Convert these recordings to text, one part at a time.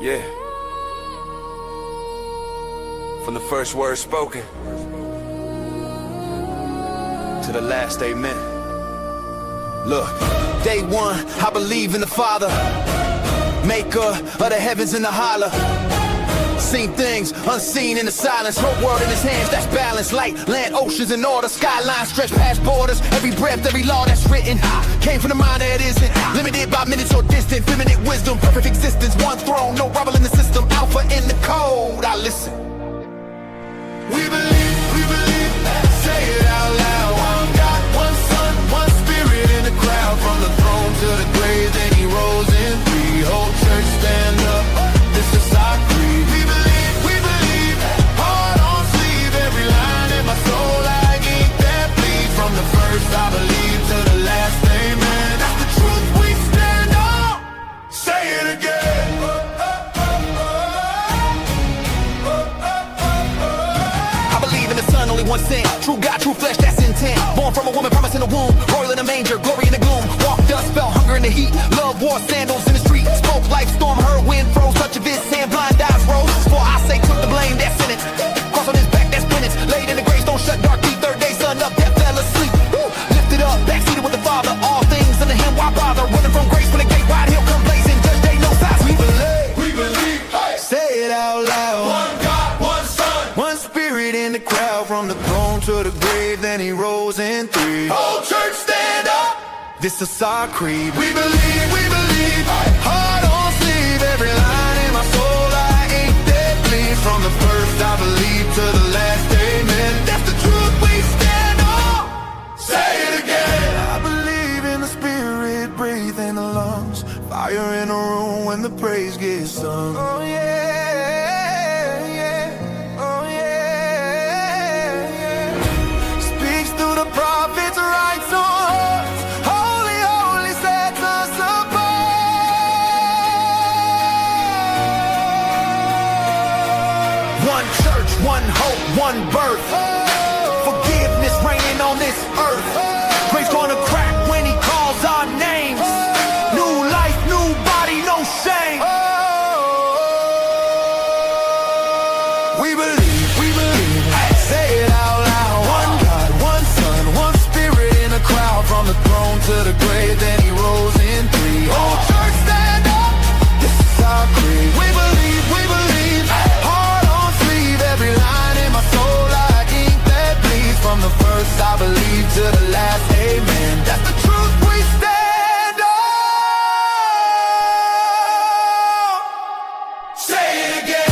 Yeah. From the first word spoken to the last amen. Look, day one, I believe in the Father, maker of the heavens and the holler. Seen things unseen in the silence, whole world in his hands, that's balance. Light, land, oceans in order, skylines stretch past borders. Every breath, every law that's written came from the mind that isn't limited by minutes or distant. Feminine wisdom, perfect existence, one throne, no rival in the system. Alpha in the code, I listen. We believe, say it out loud. One God, one Son, one Spirit in the crowd. From the throne to the grave, then he rose in three. Whole church stand up, this is our creed. We believe, heart on sleeve. Every line in my soul like ink that bleed. From the first I believe to the last, amen. That's the truth we stand on. Say it again. Only one sin, true God, true flesh, that's intent. Born from a woman, promised in the womb, royal in the manger, glory in the gloom. Walked dust, felt hunger in the heat, love wore sandals in the street. Spoke like storm, heard wind, froze, touch of his hand, blind eyes rose. For I say, took the blame, that's in it. Cross on his back, that's penance. Laid in the grave, don't shut dark deep. Third day, sun up, death fell asleep. Woo. Lifted up, backseated with the Father. All things under him, why bother? Running from grace when the gate wide, he'll come blazing. Judge day, no size. We believe, hey. Say it out loud. One God, one Son, one Spirit in the crowd. From the throne to the grave, then he rose in three. Whole church stand up, this is our creed. We believe, heart on sleeve. Every line in my soul, I ain't that bleed. From the first I believe to the last, amen. That's the truth we stand on. Say it again. I believe in the Spirit, breathe in the lungs. Fire in the room when the praise gets sung. Oh yeah. Prophets write songs, holy, holy sets us apart. One church, one hope, one birth. Forgiveness reigning on this earth. Grace gonna crack when he calls our names. New life, new body, no shame. We believe, say it out loud. One God, one Son, one Spirit in a crowd. From the throne to the grave, then he rose in three. Whole church stand up, this is our creed. We believe, heart on sleeve. Every line in my soul like ink that bleeds. From the first I believe to the last, amen. That's the truth we stand on. Say it again.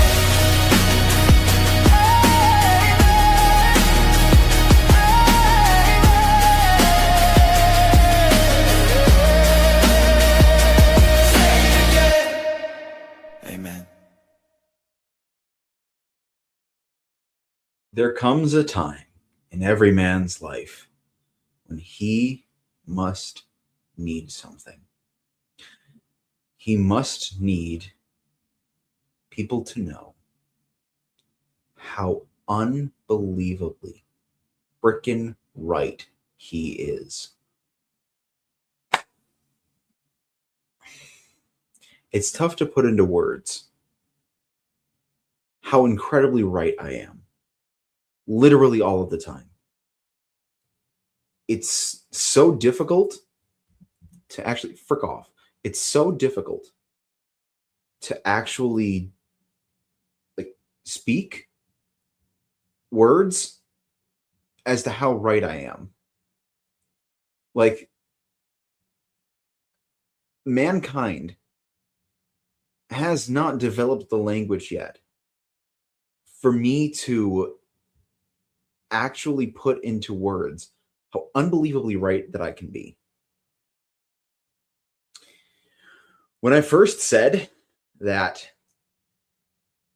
There comes a time in every man's life when he must need something. He must need people to know how unbelievably frickin' right he is. It's tough to put into words how incredibly right I am. Literally all of the time. It's so difficult to actually frick off. It's so difficult to actually speak words as to how right I am. Mankind has not developed the language yet for me to actually put into words how unbelievably right that I can be. When I first said that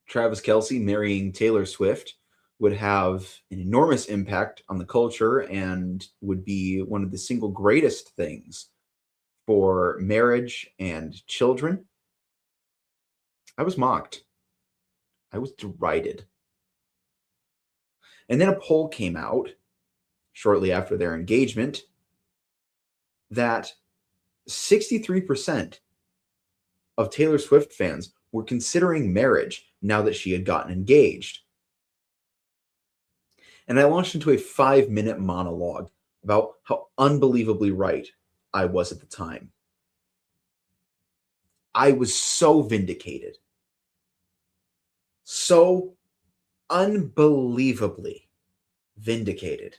Travis Kelce marrying Taylor Swift would have an enormous impact on the culture and would be one of the single greatest things for marriage and children, I was mocked. I was derided. And then a poll came out shortly after their engagement that 63% of Taylor Swift fans were considering marriage now that she had gotten engaged. And I launched into a 5-minute monologue about how unbelievably right I was at the time. I was so vindicated. So unbelievably vindicated.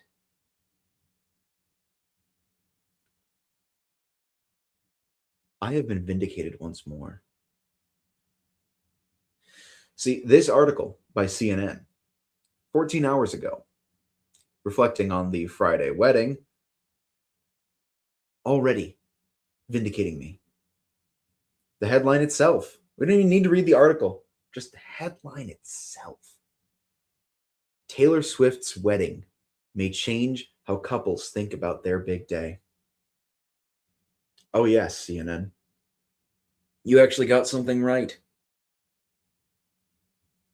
I have been vindicated once more. See, this article by CNN, 14 hours ago, reflecting on the Friday wedding, already vindicating me. The headline itself, we don't even need to read the article, just the headline itself. Taylor Swift's wedding may change how couples think about their big day. Oh yes, CNN. You actually got something right.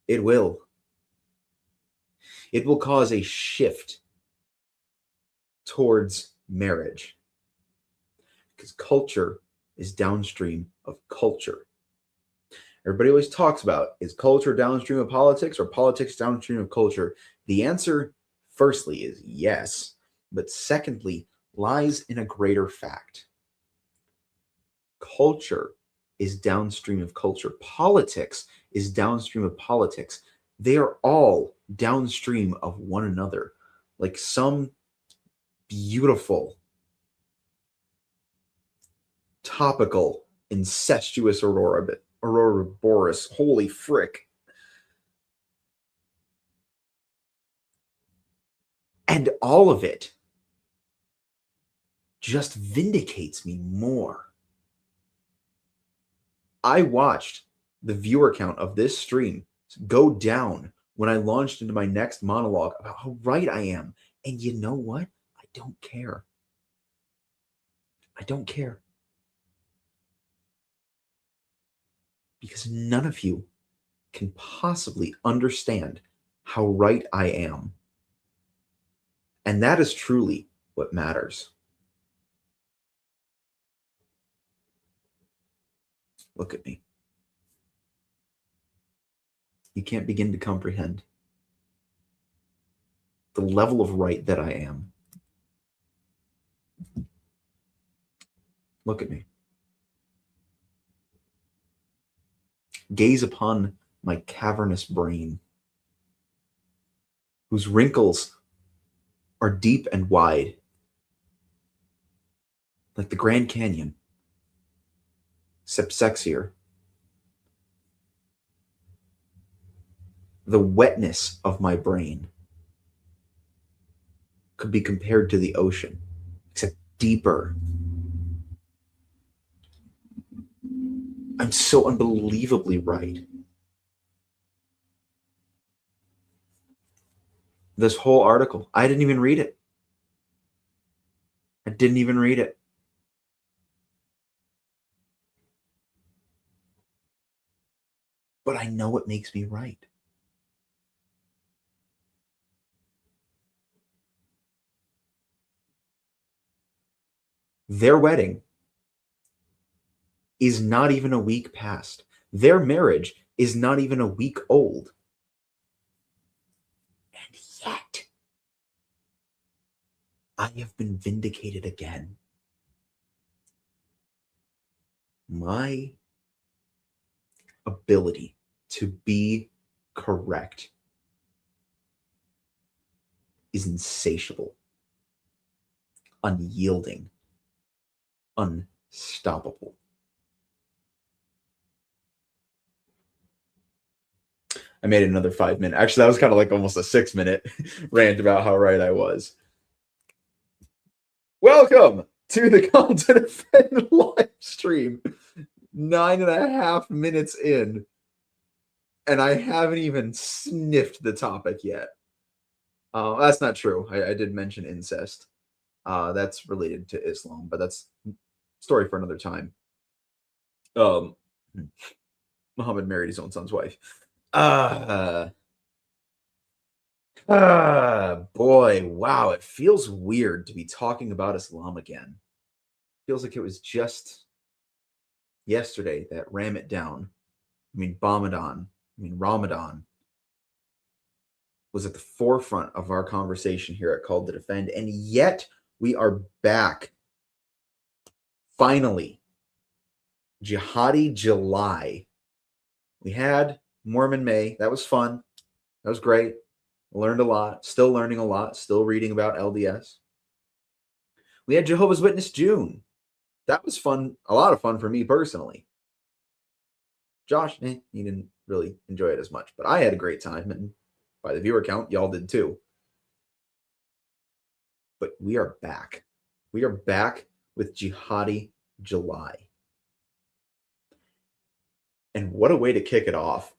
It will. It will cause a shift towards marriage. Because culture is downstream of culture. Everybody always talks about, is culture downstream of politics or politics downstream of culture? The answer, firstly, is yes. But secondly, lies in a greater fact. Culture is downstream of culture. Politics is downstream of politics. They are all downstream of one another, like some beautiful, topical, incestuous Aurora Boreas. Holy frick. And all of it just vindicates me more. I watched the viewer count of this stream go down when I launched into my next monologue about how right I am. And you know what? I don't care. I don't care. Because none of you can possibly understand how right I am. And that is truly what matters. Look at me. You can't begin to comprehend the level of right that I am. Look at me. Gaze upon my cavernous brain, whose wrinkles are deep and wide, like the Grand Canyon, except sexier. The wetness of my brain could be compared to the ocean, except deeper. I'm so unbelievably right. This whole article, I didn't even read it. I didn't even read it. But I know it makes me right. Their wedding is not even a week past. Their marriage is not even a week old. And yet, I have been vindicated again. My ability to be correct is insatiable, unyielding, unstoppable. I made another 5 minute. Actually, that was kind of like almost a 6-minute rant about how right I was. Welcome to the Content Offend live stream. 9.5 minutes in, and I haven't even sniffed the topic yet. That's not true. I did mention incest. That's related to Islam, but that's a story for another time. Muhammad married his own son's wife. Boy, wow, it feels weird to be talking about Islam again. Feels like it was just yesterday that Ram It Down Ramadan was at the forefront of our conversation here at Called to Defend, and yet we are back. Finally, Jihadi July. We had Mormon May. That was fun. That was great. Learned a lot. Still learning a lot. Still reading about LDS. We had Jehovah's Witness June. That was fun. A lot of fun for me personally. Josh, he didn't really enjoy it as much, but I had a great time, and by the viewer count, y'all did too. But we are back. We are back with Jihadi July. And what a way to kick it off.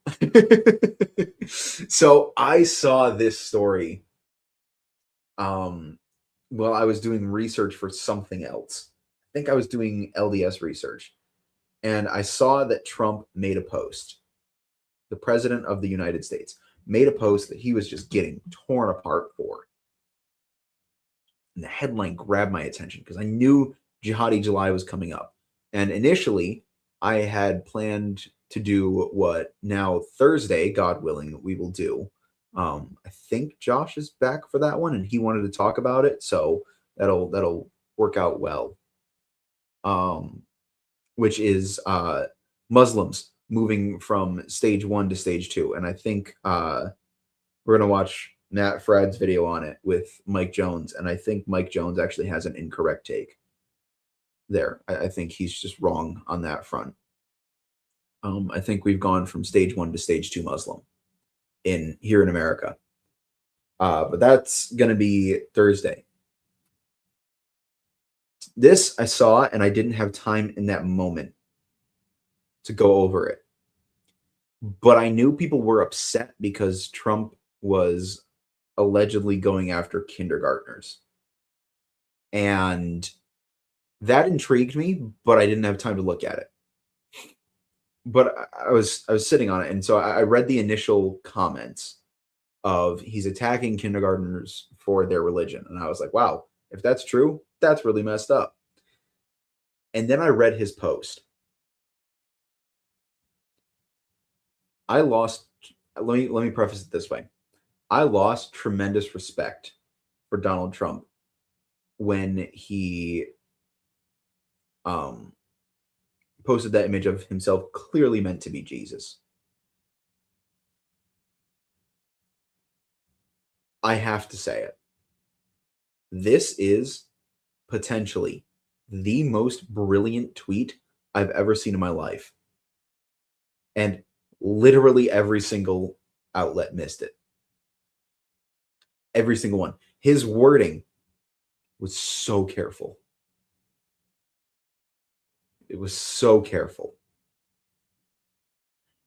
So I saw this story while I was doing research for something else. I think I was doing LDS research. And I saw that Trump made a post. The president of the United States made a post that he was just getting torn apart for. And the headline grabbed my attention because I knew Jihadi July was coming up. And initially, I had planned to do what now Thursday, God willing, we will do. I think Josh is back for that one, and he wanted to talk about it, so that'll work out well. Which is Muslims moving from stage 1 to stage 2, and I think we're gonna watch Matt Frad's video on it with Mike Jones, and I think Mike Jones actually has an incorrect take there. I think he's just wrong on that front. I think we've gone from stage 1 to stage 2 Muslim here in America. But that's going to be Thursday. This I saw, and I didn't have time in that moment to go over it. But I knew people were upset because Trump was allegedly going after kindergartners. And that intrigued me, but I didn't have time to look at it. But I was sitting on it, and so I read the initial comments of he's attacking kindergartners for their religion, and I was like, wow, if that's true, that's really messed up. And then I read his post. Let me preface it this way. I lost tremendous respect for Donald Trump when he posted that image of himself clearly meant to be Jesus. I have to say it. This is potentially the most brilliant tweet I've ever seen in my life. And literally every single outlet missed it. Every single one. His wording was so careful. It was so careful.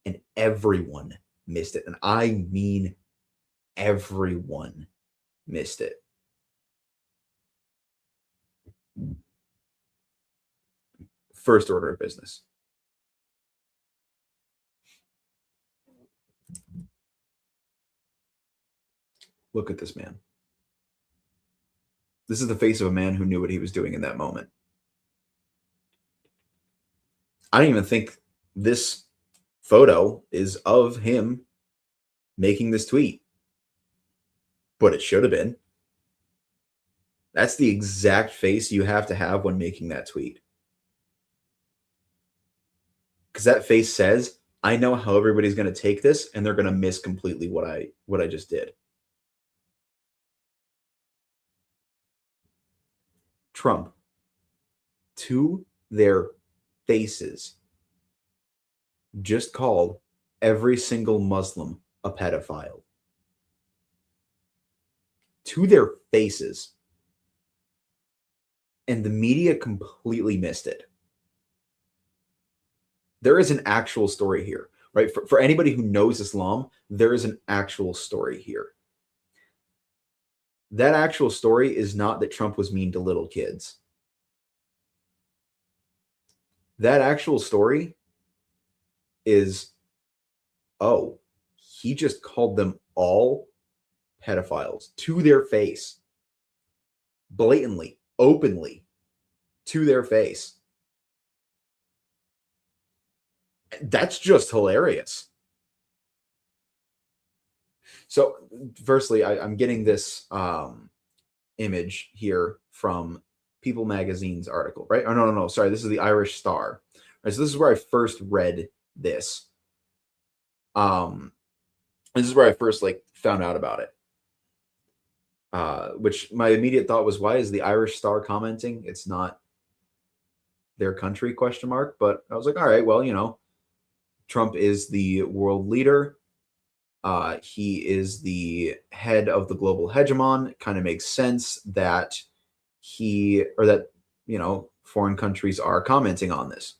And everyone missed it. And I mean everyone missed it. First order of business. Look at this man. This is the face of a man who knew what he was doing in that moment. I don't even think this photo is of him making this tweet, but it should have been. That's the exact face you have to have when making that tweet. Because that face says, I know how everybody's going to take this, and they're going to miss completely what I just did. Trump, to their faces, just called every single Muslim a pedophile. To their faces. And the media completely missed it. There is an actual story here, right? For anybody who knows Islam, there is an actual story here. That actual story is not that Trump was mean to little kids. That actual story is, oh, he just called them all pedophiles to their face. Blatantly, openly, to their face. That's just hilarious. So firstly, I'm getting this image here from People Magazine's article, right? Oh, no. Sorry, this is the Irish Star. Right, so this is where I first read this. This is where I first found out about it. Which my immediate thought was, why is the Irish Star commenting? It's not their country, ? But I was like, all right, well, Trump is the world leader. He is the head of the global hegemon. It kind of makes sense that foreign countries are commenting on this.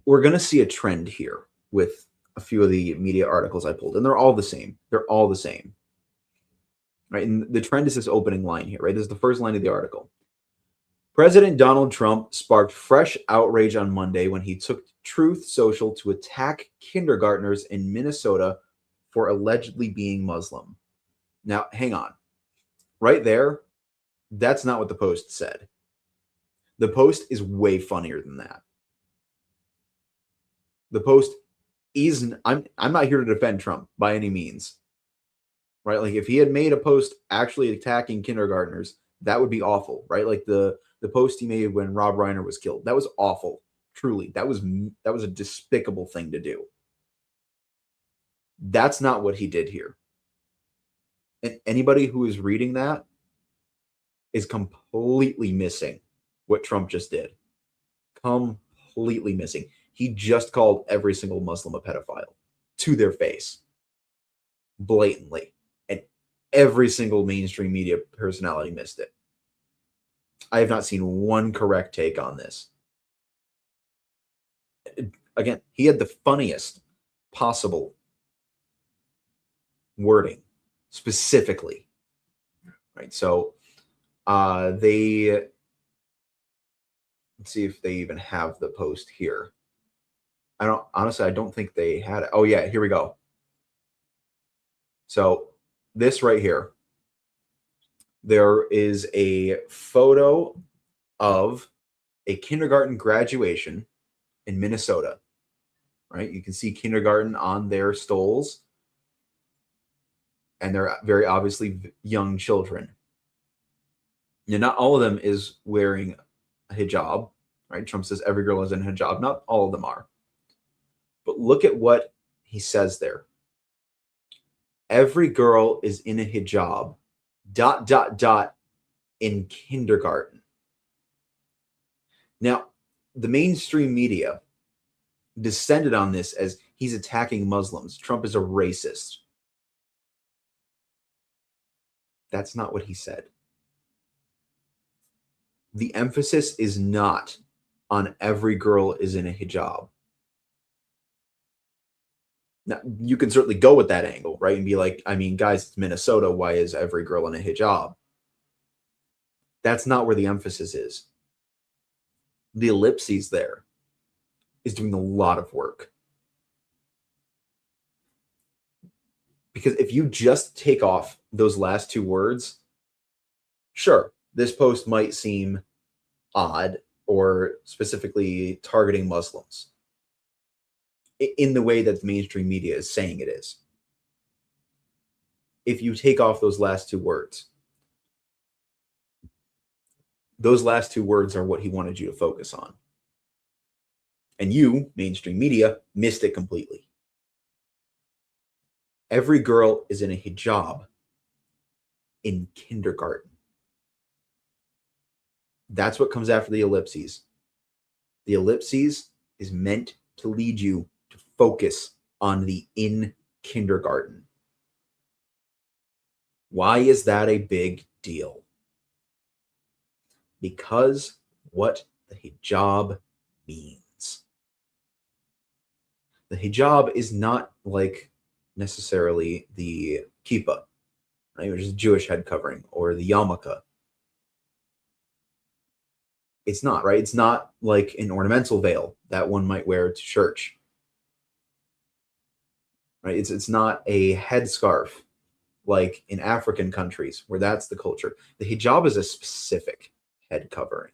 We're going to see a trend here with a few of the media articles I pulled, and they're all the same. Right? And the trend is this opening line here, right? This is the first line of the article. President Donald Trump sparked fresh outrage on Monday when he took Truth Social to attack kindergartners in Minnesota for allegedly being Muslim. Now, hang on. Right there, that's not what the Post said. The Post is way funnier than that. The Post isn't. I'm not here to defend Trump by any means. Right? Like, if he had made a post actually attacking kindergartners, that would be awful, right? Like the post he made when Rob Reiner was killed. That was awful. Truly. That was a despicable thing to do. That's not what he did here. And anybody who is reading that is completely missing what Trump just did. Completely missing. He just called every single Muslim a pedophile to their face. Blatantly. And every single mainstream media personality missed it. I have not seen one correct take on this. Again, he had the funniest possible wording, specifically. Right? So let's see if they even have the post here. I don't think they had it. Oh yeah, here we go. So this right here, there is a photo of a kindergarten graduation in Minnesota, right? You can see kindergarten on their stoles, and they're very obviously young children. Now, not all of them is wearing a hijab, right? Trump says every girl is in a hijab. Not all of them are. But look at what he says there. Every girl is in a hijab, ... in kindergarten. Now, the mainstream media descended on this as he's attacking Muslims. Trump is a racist. That's not what he said. The emphasis is not on every girl is in a hijab. Now, you can certainly go with that angle, right? And be like, I mean, guys, it's Minnesota. Why is every girl in a hijab? That's not where the emphasis is. The ellipses there is doing a lot of work. Because if you just take off those last two words, sure, this post might seem odd or specifically targeting Muslims in the way that the mainstream media is saying it is. If you take off those last two words are what he wanted you to focus on. And you, mainstream media, missed it completely. Every girl is in a hijab in kindergarten. That's what comes after the ellipses. The ellipses is meant to lead you to focus on the in kindergarten. Why is that a big deal? Because what the hijab means. The hijab is not like necessarily the kippah, right, which is a Jewish head covering, or the yarmulke. It's not, right? It's not like an ornamental veil that one might wear to church. Right? It's not a headscarf like in African countries where that's the culture. The hijab is a specific head covering.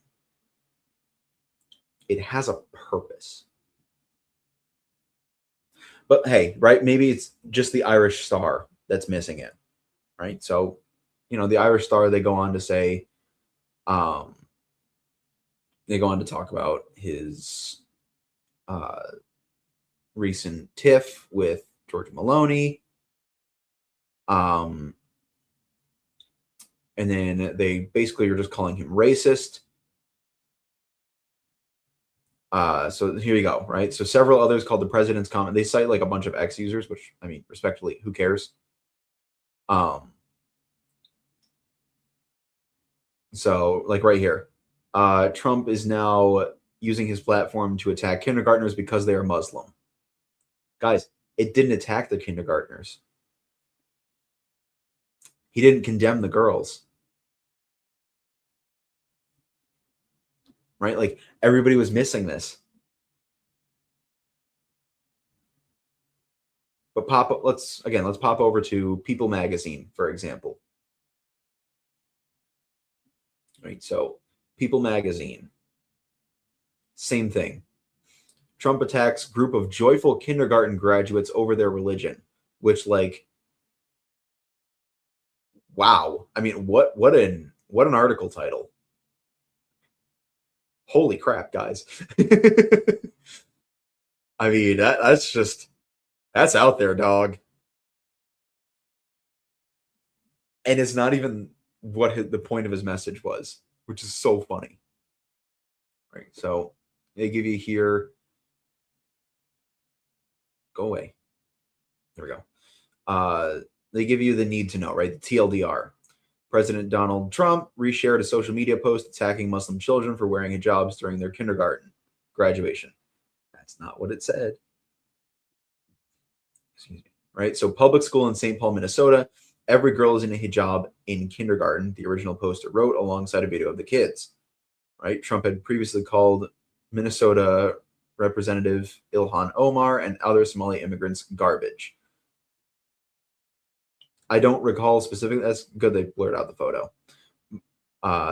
it has a purpose. But hey, right, maybe it's just the Irish Star that's missing it, right? So, the Irish Star, they go on to say, they go on to talk about his recent tiff with George Maloney. And then they basically are just calling him racist. So here you go, right? So several others called the president's comment. They cite like a bunch of X users, which, I mean, respectfully, who cares? So like right here, Trump is now using his platform to attack kindergartners because they are Muslim. Guys, it didn't attack the kindergartners. He didn't condemn the girls. Right? Like everybody was missing this. But let's pop over to People magazine, for example. Right? So People magazine, same thing. Trump attacks group of joyful kindergarten graduates over their religion, which, like, wow. I mean, what an article title. Holy crap, guys. I mean, that's out there, dog. And it's not even what the point of his message was, which is so funny. Right? So they give you here. Go away. There we go. They give you the need to know, right? The TLDR. President Donald Trump reshared a social media post attacking Muslim children for wearing hijabs during their kindergarten graduation. That's not what it said. Excuse me. Right? So public school in St. Paul, Minnesota. Every girl is in a hijab in kindergarten, the original poster wrote alongside a video of the kids. Right? Trump had previously called Minnesota Representative Ilhan Omar and other Somali immigrants garbage. I don't recall specifically. That's good they blurred out the photo.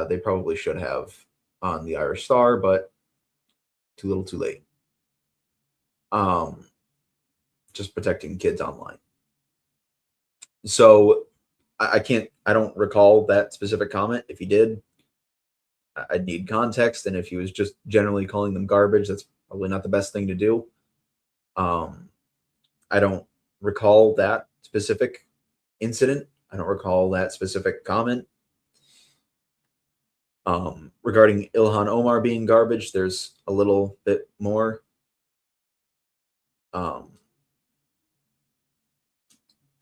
They probably should have on the Irish Star, but too little too late. Just protecting kids online. So I don't recall that specific comment. If he did, I'd need context. And if he was just generally calling them garbage, that's probably not the best thing to do. I don't recall that specific incident. I don't recall that specific comment. Regarding Ilhan Omar being garbage, there's a little bit more.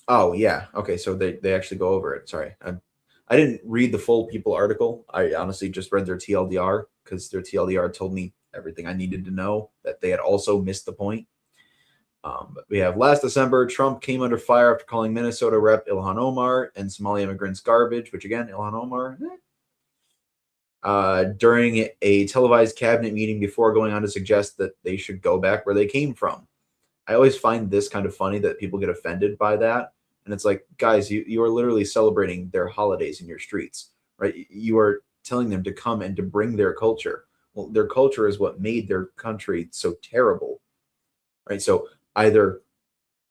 Oh yeah, okay. So they actually go over it. Sorry, I didn't read the full People article. I honestly just read their TLDR because their TLDR told me everything I needed to know, that they had also missed the point. But we have last December, Trump came under fire after calling Minnesota Rep Ilhan Omar and Somali immigrants garbage, which again, Ilhan Omar, during a televised cabinet meeting before going on to suggest that they should go back where they came from. I always find this kind of funny that people get offended by that. And it's like, guys, you are literally celebrating their holidays in your streets, right? You are telling them to come and to bring their culture. Well, their culture is what made their country so terrible, right? So either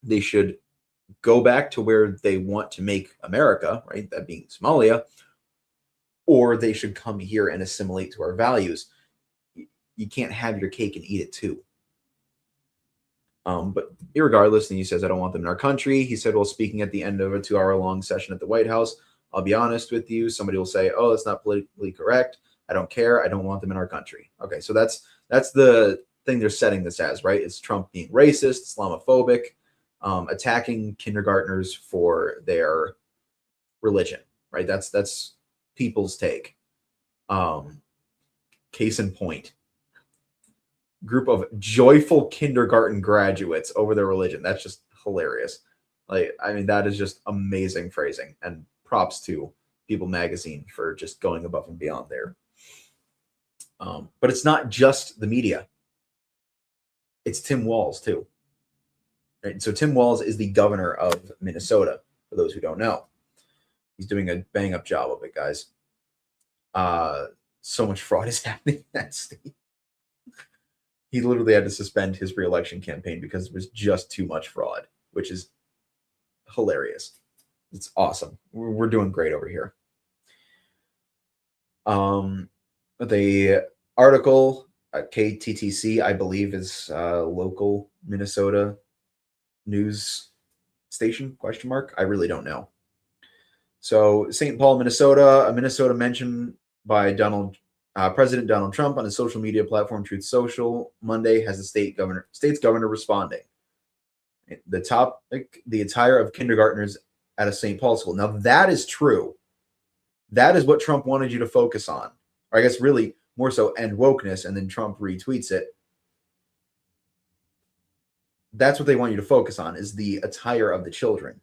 they should go back to where they want to make America, right? That being Somalia, or they should come here and assimilate to our values. You can't have your cake and eat it too. But irregardless, and he says, I don't want them in our country. He said, well, speaking at the end of a 2-hour-long session at the White House, I'll be honest with you. Somebody will say, oh, that's not politically correct. I don't care. I don't want them in our country. Okay, so that's the thing they're setting this as, right? It's Trump being racist, Islamophobic, attacking kindergartners for their religion, right? That's people's take. Case in point. Group of joyful kindergarten graduates over their religion. That's just hilarious. Like, I mean, that is just amazing phrasing, and props to People magazine for just going above and beyond there. But it's not just the media. It's Tim Walz too. Right? So Tim Walz is the governor of Minnesota, for those who don't know. He's doing a bang up job of it, guys. So much fraud is happening in that state. He literally had to suspend his re-election campaign because it was just too much fraud, which is hilarious. It's awesome. We're doing great over here. The article at KTTC, I believe, is local Minnesota news station, question mark. I really don't know. So St. Paul, Minnesota, a Minnesota mention by President Donald Trump on his social media platform Truth Social Monday has the state's governor responding. The topic, the attire of kindergartners at a St. Paul school. Now that is true. That is what Trump wanted you to focus on. Or I guess really more so end wokeness, and then Trump retweets it. That's what they want you to focus on, is the attire of the children.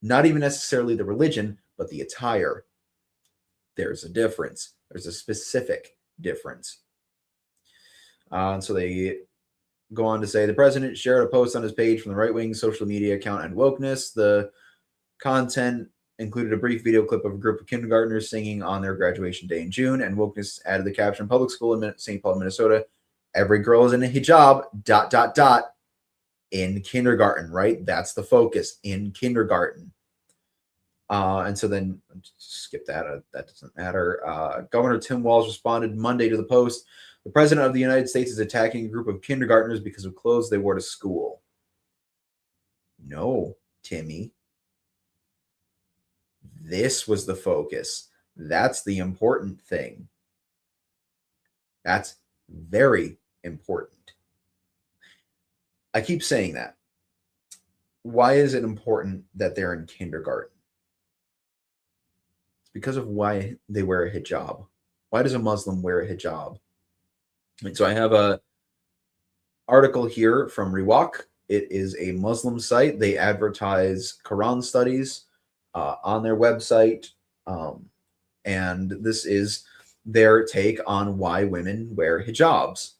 Not even necessarily the religion, but the attire. There's a difference. There's a specific difference. So they go on to say, the president shared a post on his page from the right-wing social media account and wokeness. The content included a brief video clip of a group of kindergartners singing on their graduation day in June, and wokeness added the caption, public school in St. Paul, Minnesota, every girl is in a hijab, ... in kindergarten, right? That's the focus, in kindergarten. And so then skip that. That doesn't matter. Governor Tim Walz responded Monday to the post. The president of the United States is attacking a group of kindergartners because of clothes they wore to school. No, Timmy. This was the focus. That's the important thing. That's very important. I keep saying that. Why is it important that they're in kindergarten? It's because of why they wear a hijab. Why does a Muslim wear a hijab? And so I have a article here from Riwak. It is a Muslim site. They advertise Quran studies on their website. And this is their take on why women wear hijabs.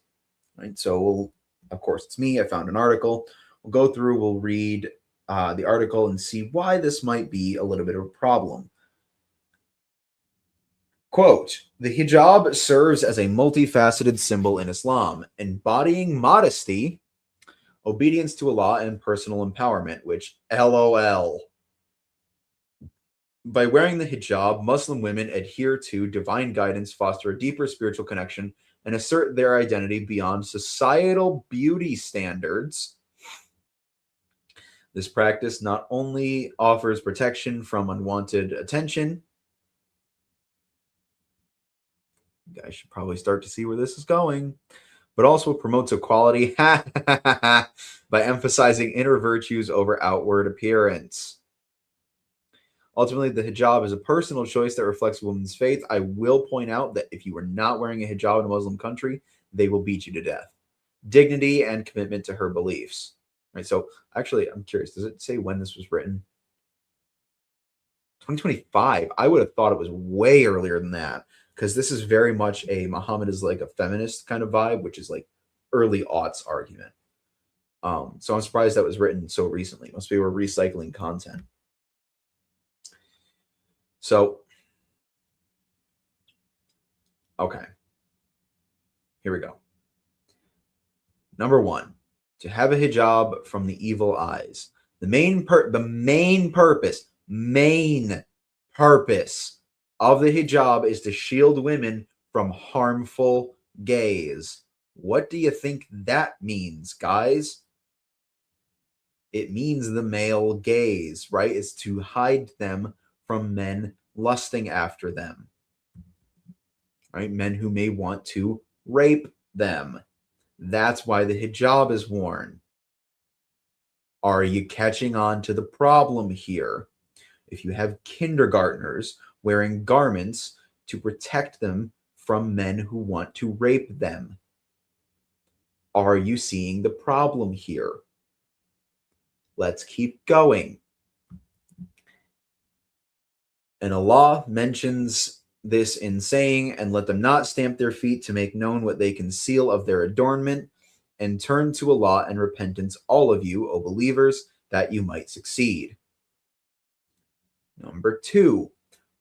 Right? So of course, it's me. I found an article. We'll go through, we'll read the article and see why this might be a little bit of a problem. Quote, the hijab serves as a multifaceted symbol in Islam, embodying modesty, obedience to Allah, and personal empowerment, which LOL. By wearing the hijab, Muslim women adhere to divine guidance, foster a deeper spiritual connection, and assert their identity beyond societal beauty standards. This practice not only offers protection from unwanted attention, you guys should probably start to see where this is going, but also promotes equality by emphasizing inner virtues over outward appearance. Ultimately, the hijab is a personal choice that reflects a woman's faith. I will point out that if you are not wearing a hijab in a Muslim country, they will beat you to death. Dignity and commitment to her beliefs. Right. So actually, I'm curious, does it say when this was written? 2025. I would have thought it was way earlier than that, because this is very much a Muhammad is like a feminist kind of vibe, which is like early aughts argument. So I'm surprised that was written so recently. Must be we're recycling content. So, okay, here we go. Number one, to have a hijab from the evil eyes. The main purpose of the hijab is to shield women from harmful gaze. What do you think that means, guys? It means the male gaze, right? It's to hide them from men lusting after them, right? Men who may want to rape them. That's why the hijab is worn. Are you catching on to the problem here? If you have kindergartners wearing garments to protect them from men who want to rape them, are you seeing the problem here? Let's keep going. And Allah mentions this in saying, and let them not stamp their feet to make known what they conceal of their adornment, and turn to Allah in repentance, all of you, O believers, that you might succeed. Number two,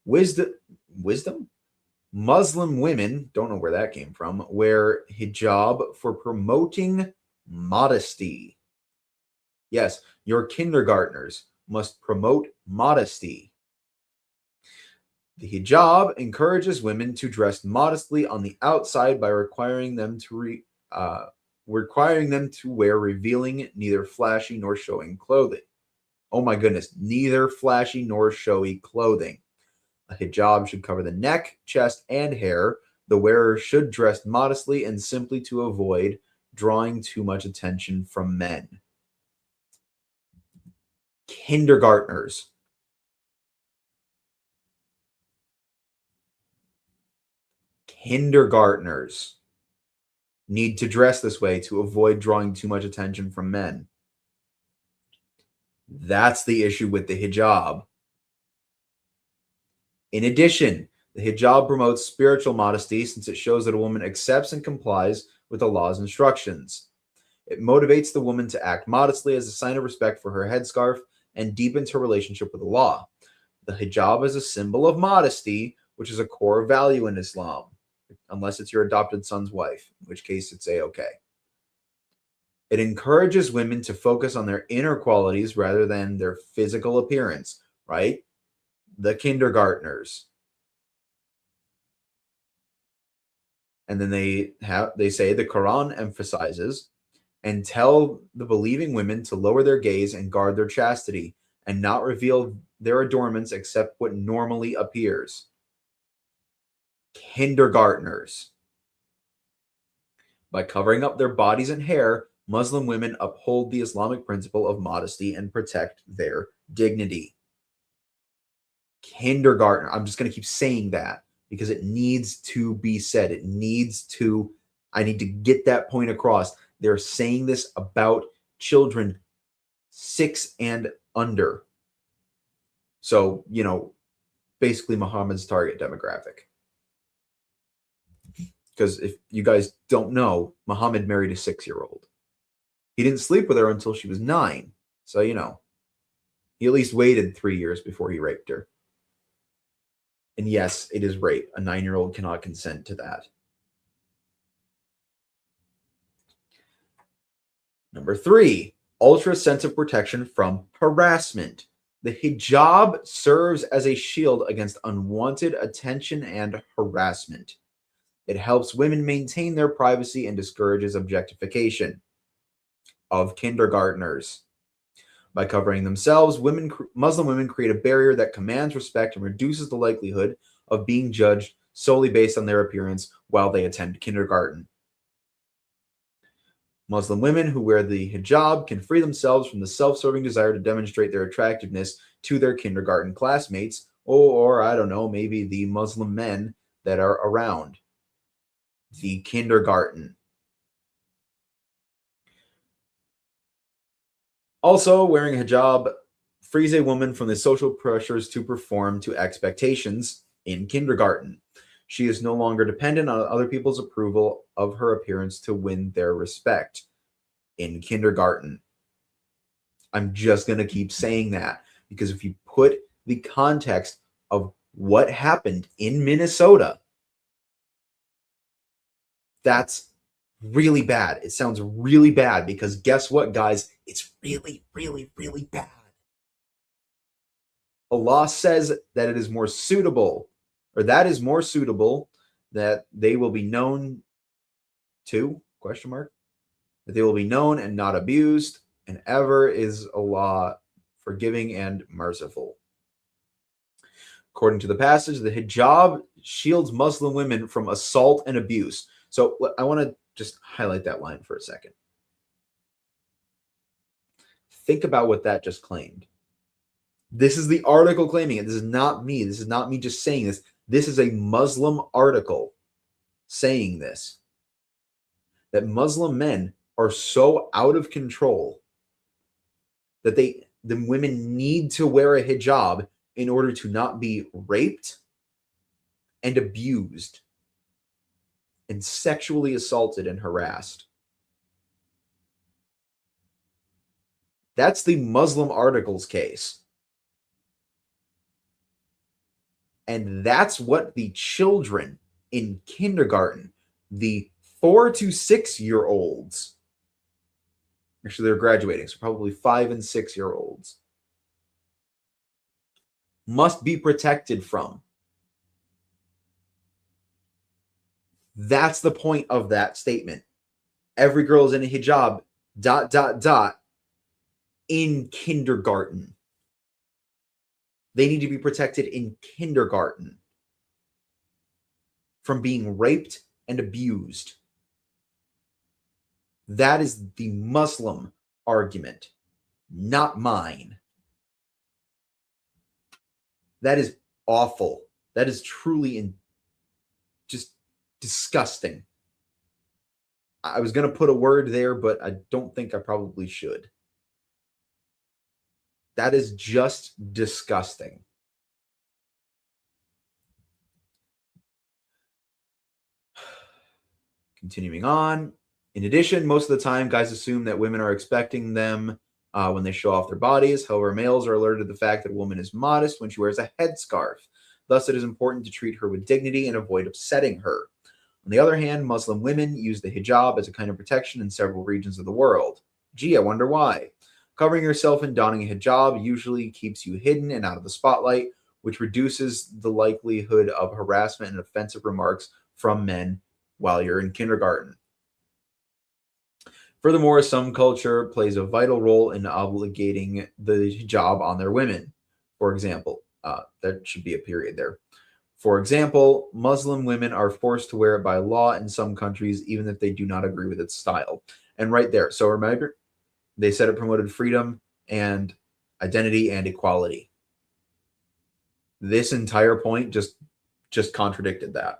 wisdom. Muslim women, don't know where that came from, wear hijab for promoting modesty. Yes, your kindergartners must promote modesty. The hijab encourages women to dress modestly on the outside by requiring them to wear revealing, neither flashy nor showing clothing. Oh my goodness, neither flashy nor showy clothing. A hijab should cover the neck, chest, and hair. The wearer should dress modestly and simply to avoid drawing too much attention from men. Kindergartners. Kindergartners need to dress this way to avoid drawing too much attention from men. That's the issue with the hijab. In addition, the hijab promotes spiritual modesty since it shows that a woman accepts and complies with the law's instructions. It motivates the woman to act modestly as a sign of respect for her headscarf and deepens her relationship with the law. The hijab is a symbol of modesty, which is a core value in Islam, unless it's your adopted son's wife, in which case it's a-okay. It encourages women to focus on their inner qualities rather than their physical appearance, right? The kindergartners. And then they say the Quran emphasizes and tell the believing women to lower their gaze and guard their chastity and not reveal their adornments except what normally appears. Kindergartners. By covering up their bodies and hair, Muslim women uphold the Islamic principle of modesty and protect their dignity. Kindergartner. I'm just going to keep saying that because it needs to be said. I need to get that point across. They're saying this about children 6 and under. So, basically Muhammad's target demographic. Because if you guys don't know, Muhammad married a 6-year-old. He didn't sleep with her until she was 9. So, he at least waited 3 years before he raped her. And yes, it is rape. A 9-year-old cannot consent to that. Number 3, ultra sense of protection from harassment. The hijab serves as a shield against unwanted attention and harassment. It helps women maintain their privacy and discourages objectification of kindergartners. By covering themselves, Muslim women create a barrier that commands respect and reduces the likelihood of being judged solely based on their appearance while they attend kindergarten. Muslim women who wear the hijab can free themselves from the self-serving desire to demonstrate their attractiveness to their kindergarten classmates, or I don't know, maybe the Muslim men that are around. The kindergarten. Also, wearing a hijab frees a woman from the social pressures to perform to expectations in kindergarten. She is no longer dependent on other people's approval of her appearance to win their respect in kindergarten. I'm just going to keep saying that because if you put the context of what happened in Minnesota, that's really bad. It sounds really bad because guess what, guys? It's really, really, really bad. Allah says that it is more suitable, or that is more suitable, that they will be known to, ? That they will be known and not abused, and ever is Allah forgiving and merciful. According to the passage, the hijab shields Muslim women from assault and abuse. So I want to just highlight that line for a second. Think about what that just claimed. This is the article claiming it. This is not me. This is not me just saying this. This is a Muslim article saying this. That Muslim men are so out of control that the women need to wear a hijab in order to not be raped and abused and sexually assaulted and harassed. That's the Muslim article's case. And that's what the children in kindergarten, the 4 to 6 year olds, actually they're graduating, so probably 5 and 6 year olds, must be protected from. That's the point of that statement. Every girl is in a hijab, ... in kindergarten. They need to be protected in kindergarten from being raped and abused. That is the Muslim argument, not mine. That is awful. That is truly just disgusting. I was going to put a word there, but I don't think I probably should. That is just disgusting. Continuing on. In addition, most of the time, guys assume that women are expecting them when they show off their bodies. However, males are alerted to the fact that a woman is modest when she wears a headscarf. Thus, it is important to treat her with dignity and avoid upsetting her. On the other hand, Muslim women use the hijab as a kind of protection in several regions of the world. Gee, I wonder why. Covering yourself and donning a hijab usually keeps you hidden and out of the spotlight, which reduces the likelihood of harassment and offensive remarks from men while you're in kindergarten. Furthermore, some culture plays a vital role in obligating the hijab on their women. For example, there should be a period there. For example, Muslim women are forced to wear it by law in some countries, even if they do not agree with its style. And right there. So remember, they said it promoted freedom and identity and equality. This entire point just contradicted that.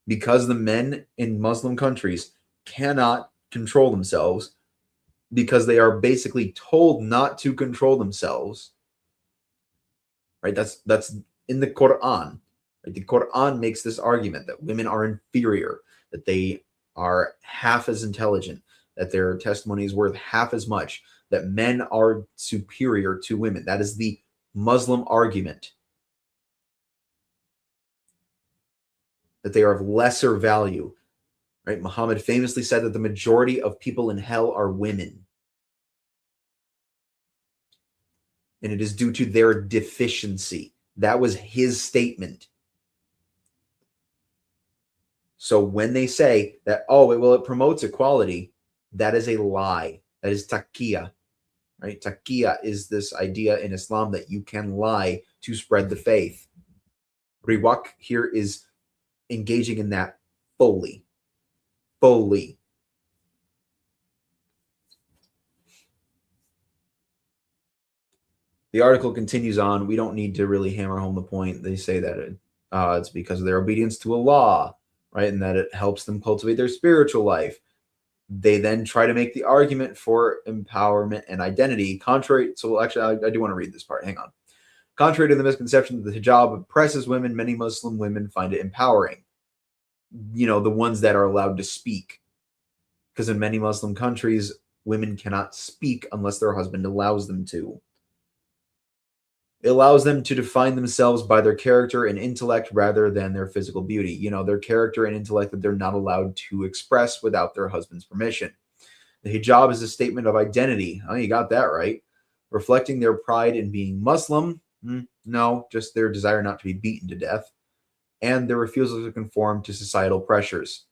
Because the men in Muslim countries cannot control themselves, because they are basically told not to control themselves, right? That's in the Quran. Right? The Quran makes this argument that women are inferior, that they are half as intelligent, that their testimony is worth half as much, that men are superior to women. That is the Muslim argument. That they are of lesser value. Right? Muhammad famously said that the majority of people in hell are women. And it is due to their deficiency. That was his statement. So when they say that, it promotes equality, that is a lie. That is taqiyya. Right? Taqiyya is this idea in Islam that you can lie to spread the faith. Riwak here is engaging in that fully. Fully. The article continues on. We don't need to really hammer home the point. They say that it's because of their obedience to Allah, right? And that it helps them cultivate their spiritual life. They then try to make the argument for empowerment and identity. Contrary, so actually, I do want to read this part. Hang on. Contrary to the misconception that the hijab oppresses women, many Muslim women find it empowering. You know, the ones that are allowed to speak. Because in many Muslim countries, women cannot speak unless their husband allows them to. It allows them to define themselves by their character and intellect rather than their physical beauty. You know, their character and intellect that they're not allowed to express without their husband's permission. The hijab is a statement of identity. Oh, you got that right. Reflecting their pride in being Muslim. No, just their desire not to be beaten to death. And their refusal to conform to societal pressures.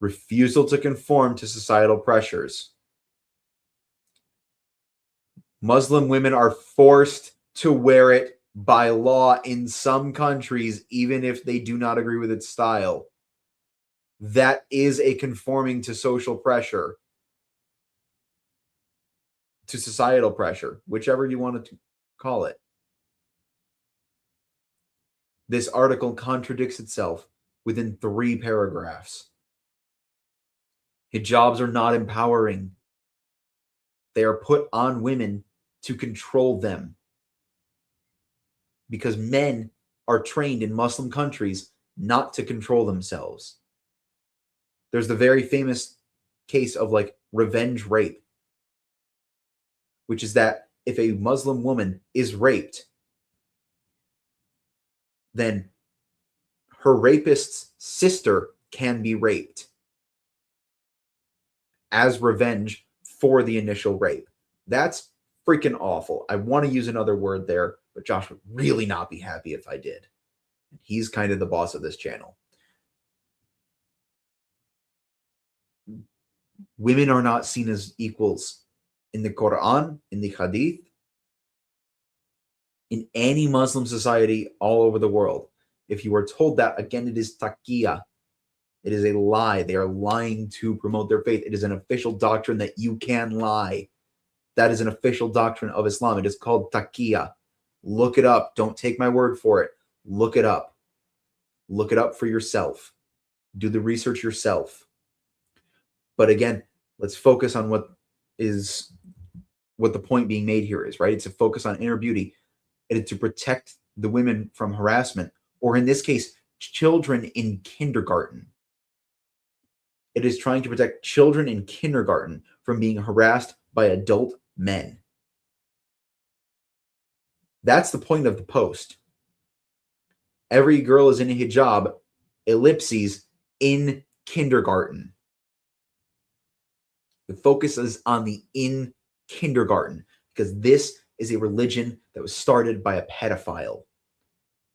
Refusal to conform to societal pressures. Muslim women are forced to wear it by law in some countries, even if they do not agree with its style. That is a conforming to social pressure, to societal pressure, whichever you want to call it. This article contradicts itself within 3 paragraphs. Hijabs are not empowering. They are put on women to control them. Because men are trained in Muslim countries not to control themselves. There's the very famous case of like revenge rape, which is that if a Muslim woman is raped, then her rapist's sister can be raped as revenge for the initial rape. That's freaking awful. I want to use another word there, but Josh would really not be happy if I did. He's kind of the boss of this channel. Women are not seen as equals in the Quran, in the Hadith, in any Muslim society all over the world. If you are told that, again, it is taqiyya. It is a lie. They are lying to promote their faith. It is an official doctrine that you can lie. That is an official doctrine of Islam. It is called taqiyya. Look it up. Don't take my word for it. Look it up. Look it up for yourself. Do the research yourself. But again, let's focus on what the point being made here is, right? It's to focus on inner beauty. It is to protect the women from harassment, or in this case, children in kindergarten. It is trying to protect children in kindergarten from being harassed by adult men. That's the point of the post. Every girl is in a hijab, ellipses, in kindergarten. The focus is on the in kindergarten, because this is a religion that was started by a pedophile.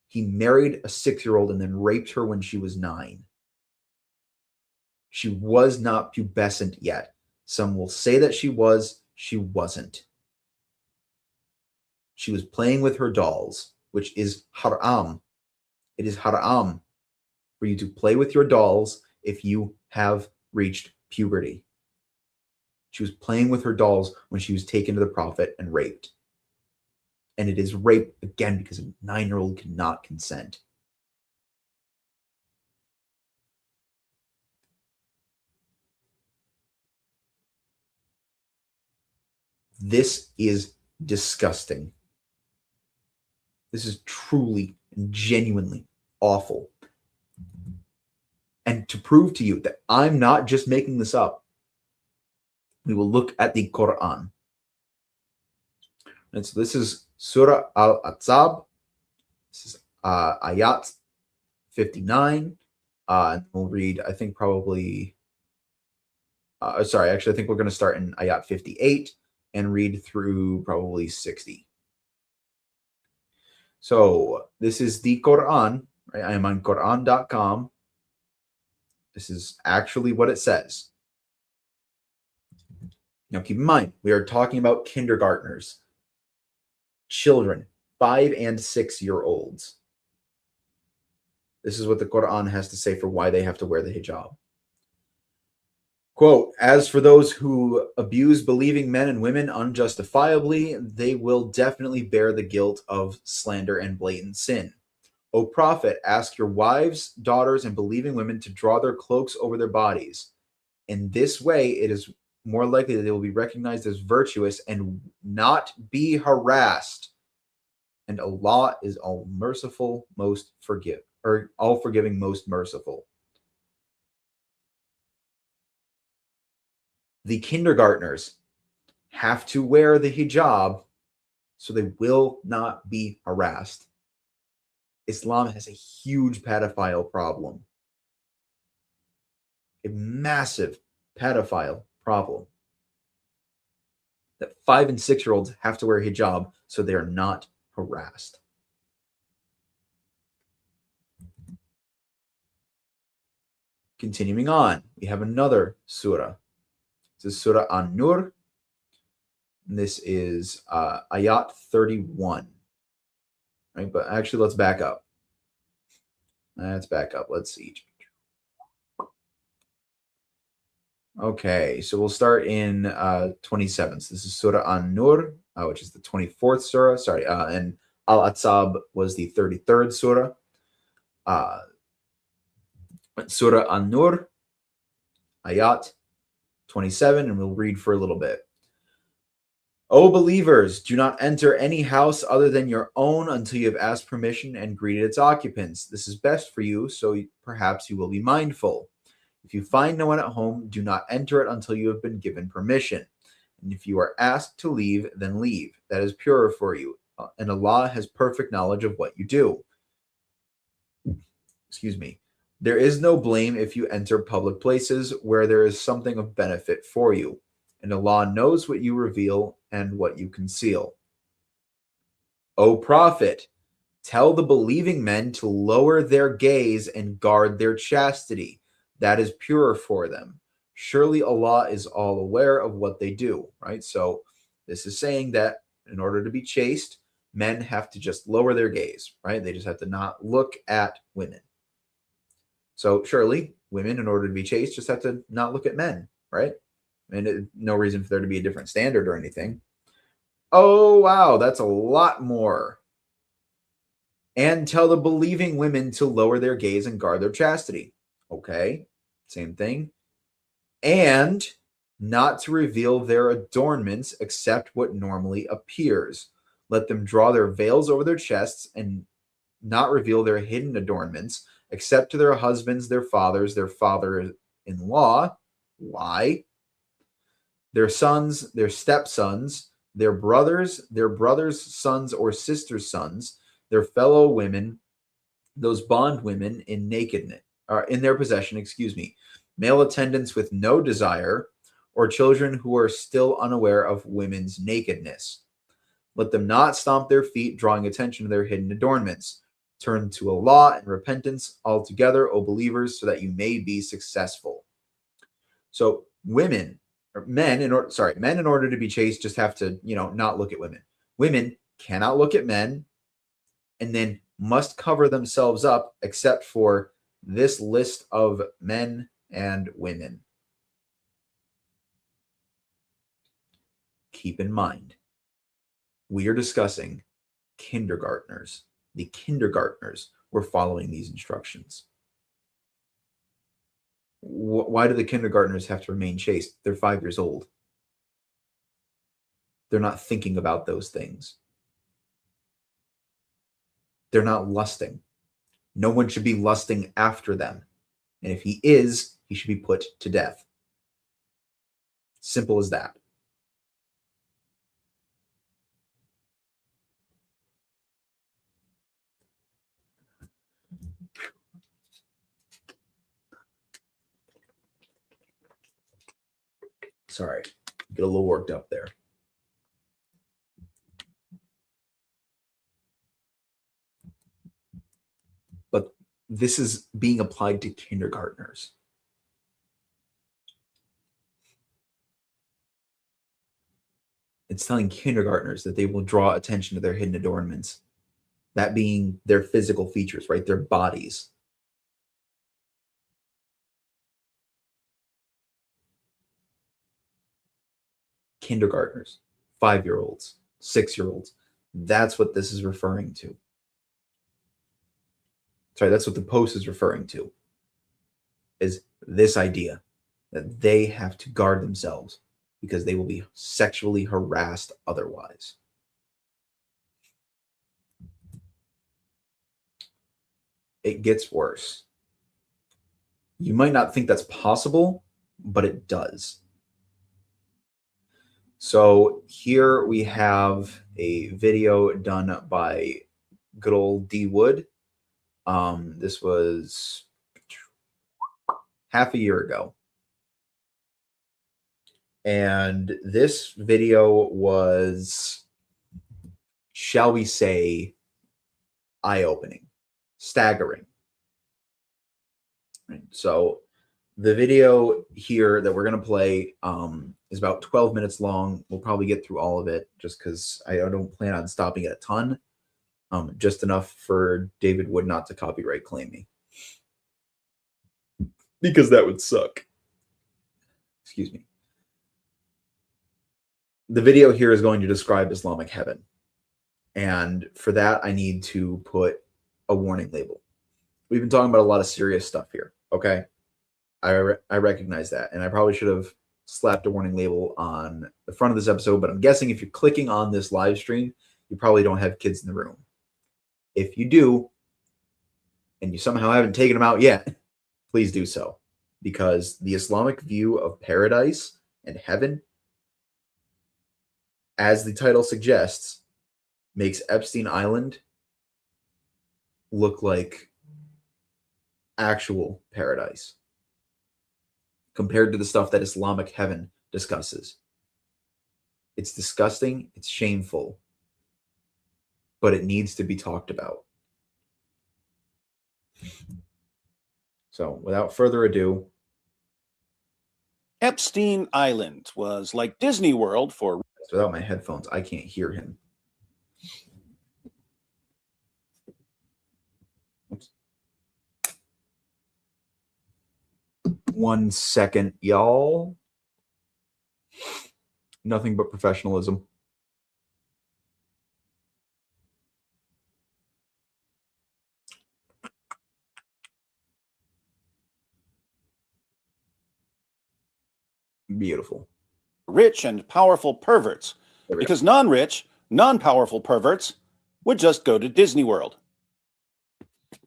He married a 6-year-old and then raped her when she was 9. She was not pubescent yet. Some will say that she was. She wasn't. She was playing with her dolls, which is haram. It is haram for you to play with your dolls if you have reached puberty. She was playing with her dolls when she was taken to the Prophet and raped. And it is rape, again, because a 9-year-old cannot consent. This is disgusting. This is truly and genuinely awful. And to prove to you that I'm not just making this up, we will look at the Quran. And so this is Surah Al-Ahzab. This is Ayat 59. And we'll read, I think probably, I think we're going to start in Ayat 58 and read through probably 60. So this is the Quran, right? I am on Quran.com. This is actually what it says. Now keep in mind, we are talking about kindergartners, children, 5 and 6-year-olds. This is what the Quran has to say for why they have to wear the hijab. Quote, as for those who abuse believing men and women unjustifiably, they will definitely bear the guilt of slander and blatant sin. O Prophet, ask your wives, daughters, and believing women to draw their cloaks over their bodies. In this way, it is more likely that they will be recognized as virtuous and not be harassed. And Allah is all merciful, most forgive, or all forgiving, most merciful. The kindergartners have to wear the hijab so they will not be harassed. Islam has a huge pedophile problem. A massive pedophile problem. That 5 and 6-year-olds have to wear hijab so they are not harassed. Continuing on, we have another surah. This is Surah An-Nur. This is Ayat 31. Right, but actually, let's back up. Let's back up. Let's see. Okay, so we'll start in 27. So this is Surah An-Nur, which is the 24th surah. Sorry, and Al-Ahzab was the 33rd surah. Surah An-Nur, Ayat 27, and we'll read for a little bit. O believers, do not enter any house other than your own until you have asked permission and greeted its occupants. This is best for you, so perhaps you will be mindful. If you find no one at home, do not enter it until you have been given permission. And if you are asked to leave, then leave. That is purer for you, and Allah has perfect knowledge of what you do. excuse me, there is no blame if you enter public places where there is something of benefit for you, and Allah knows what you reveal and what you conceal. O Prophet, tell the believing men to lower their gaze and guard their chastity. That is purer for them. Surely Allah is all aware of what they do, right? So this is saying that in order to be chaste, men have to just lower their gaze, right? They just have to not look at women. So surely women, in order to be chaste, just have to not look at men, right? And no reason for there to be a different standard or anything. Oh, wow, that's a lot more. And tell the believing women to lower their gaze and guard their chastity. Okay, same thing. And not to reveal their adornments except what normally appears. Let them draw their veils over their chests and not reveal their hidden adornments except to their husbands, their fathers, their father-in-law. Why? Their sons, their stepsons, their brothers' sons or sisters' sons, their fellow women, those bondwomen in nakedness, or in their possession, male attendants with no desire, or children who are still unaware of women's nakedness. Let them not stomp their feet, drawing attention to their hidden adornments. Turn to Allah and repentance altogether, O believers, so that you may be successful. So men in order to be chaste just have to, not look at women. Women cannot look at men and then must cover themselves up except for this list of men and women. Keep in mind, we are discussing kindergartners. The kindergartners were following these instructions. Why do the kindergartners have to remain chaste? They're 5 years old. They're not thinking about those things. They're not lusting. No one should be lusting after them. And if he is, he should be put to death. Simple as that. Sorry, get a little worked up there. But this is being applied to kindergartners. It's telling kindergartners that they will draw attention to their hidden adornments, that being their physical features, right? Their bodies. Kindergartners, 5-year-olds, 6-year-olds. That's what this is referring to. Sorry, that's what the post is referring to, is this idea that they have to guard themselves because they will be sexually harassed otherwise. It gets worse. You might not think that's possible, but it does. So here we have a video done by good old D Wood. This was half a year ago. And this video was, shall we say, eye-opening, staggering. Right. So the video here that we're going to play is about 12 minutes long. We'll probably get through all of it just because I don't plan on stopping it a ton. Just enough for David Wood not to copyright claim me. Because that would suck. Excuse me. The video here is going to describe Islamic heaven. And for that, I need to put a warning label. We've been talking about a lot of serious stuff here, okay? I recognize that. And I probably should have slapped a warning label on the front of this episode, but I'm guessing if you're clicking on this live stream, you probably don't have kids in the room. If you do, and you somehow haven't taken them out yet, please do so. Because the Islamic view of paradise and heaven, as the title suggests, makes Epstein Island look like actual paradise compared to the stuff that Islamic heaven discusses. It's disgusting, it's shameful, but it needs to be talked about. So, without further ado, Epstein Island was like Disney World for... Without my headphones, I can't hear him. Oops. 1 second, y'all. Nothing but professionalism. Beautiful. Rich and powerful perverts, because non-rich, non-powerful perverts would just go to Disney World.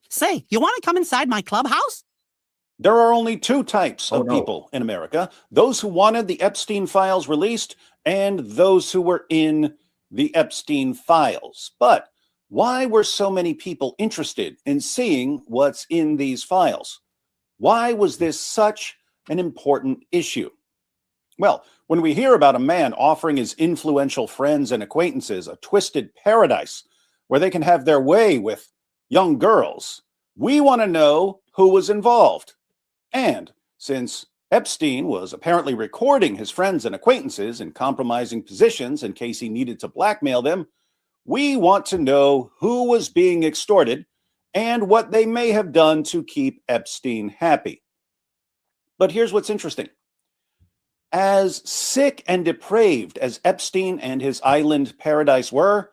Say, you want to come inside my clubhouse? There are only two types of people in America: those who wanted the Epstein files released and those who were in the Epstein files. But why were so many people interested in seeing what's in these files? Why was this such an important issue? Well, when we hear about a man offering his influential friends and acquaintances a twisted paradise where they can have their way with young girls, we want to know who was involved. And since Epstein was apparently recording his friends and acquaintances in compromising positions in case he needed to blackmail them, we want to know who was being extorted and what they may have done to keep Epstein happy. But here's what's interesting. As sick and depraved as Epstein and his island paradise were,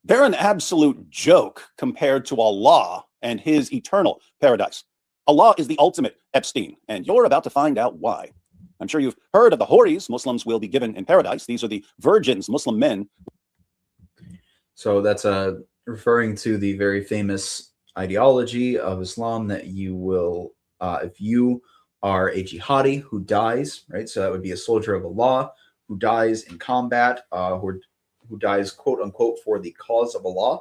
they're an absolute joke compared to Allah and his eternal paradise. Allah is the ultimate Epstein, and you're about to find out why. I'm sure you've heard of the houris Muslims will be given in paradise. These are the virgins, Muslim men. So that's referring to the very famous ideology of Islam that you will, if you are a jihadi who dies, right? So that would be a soldier of Allah who dies in combat, who dies, quote unquote, for the cause of Allah.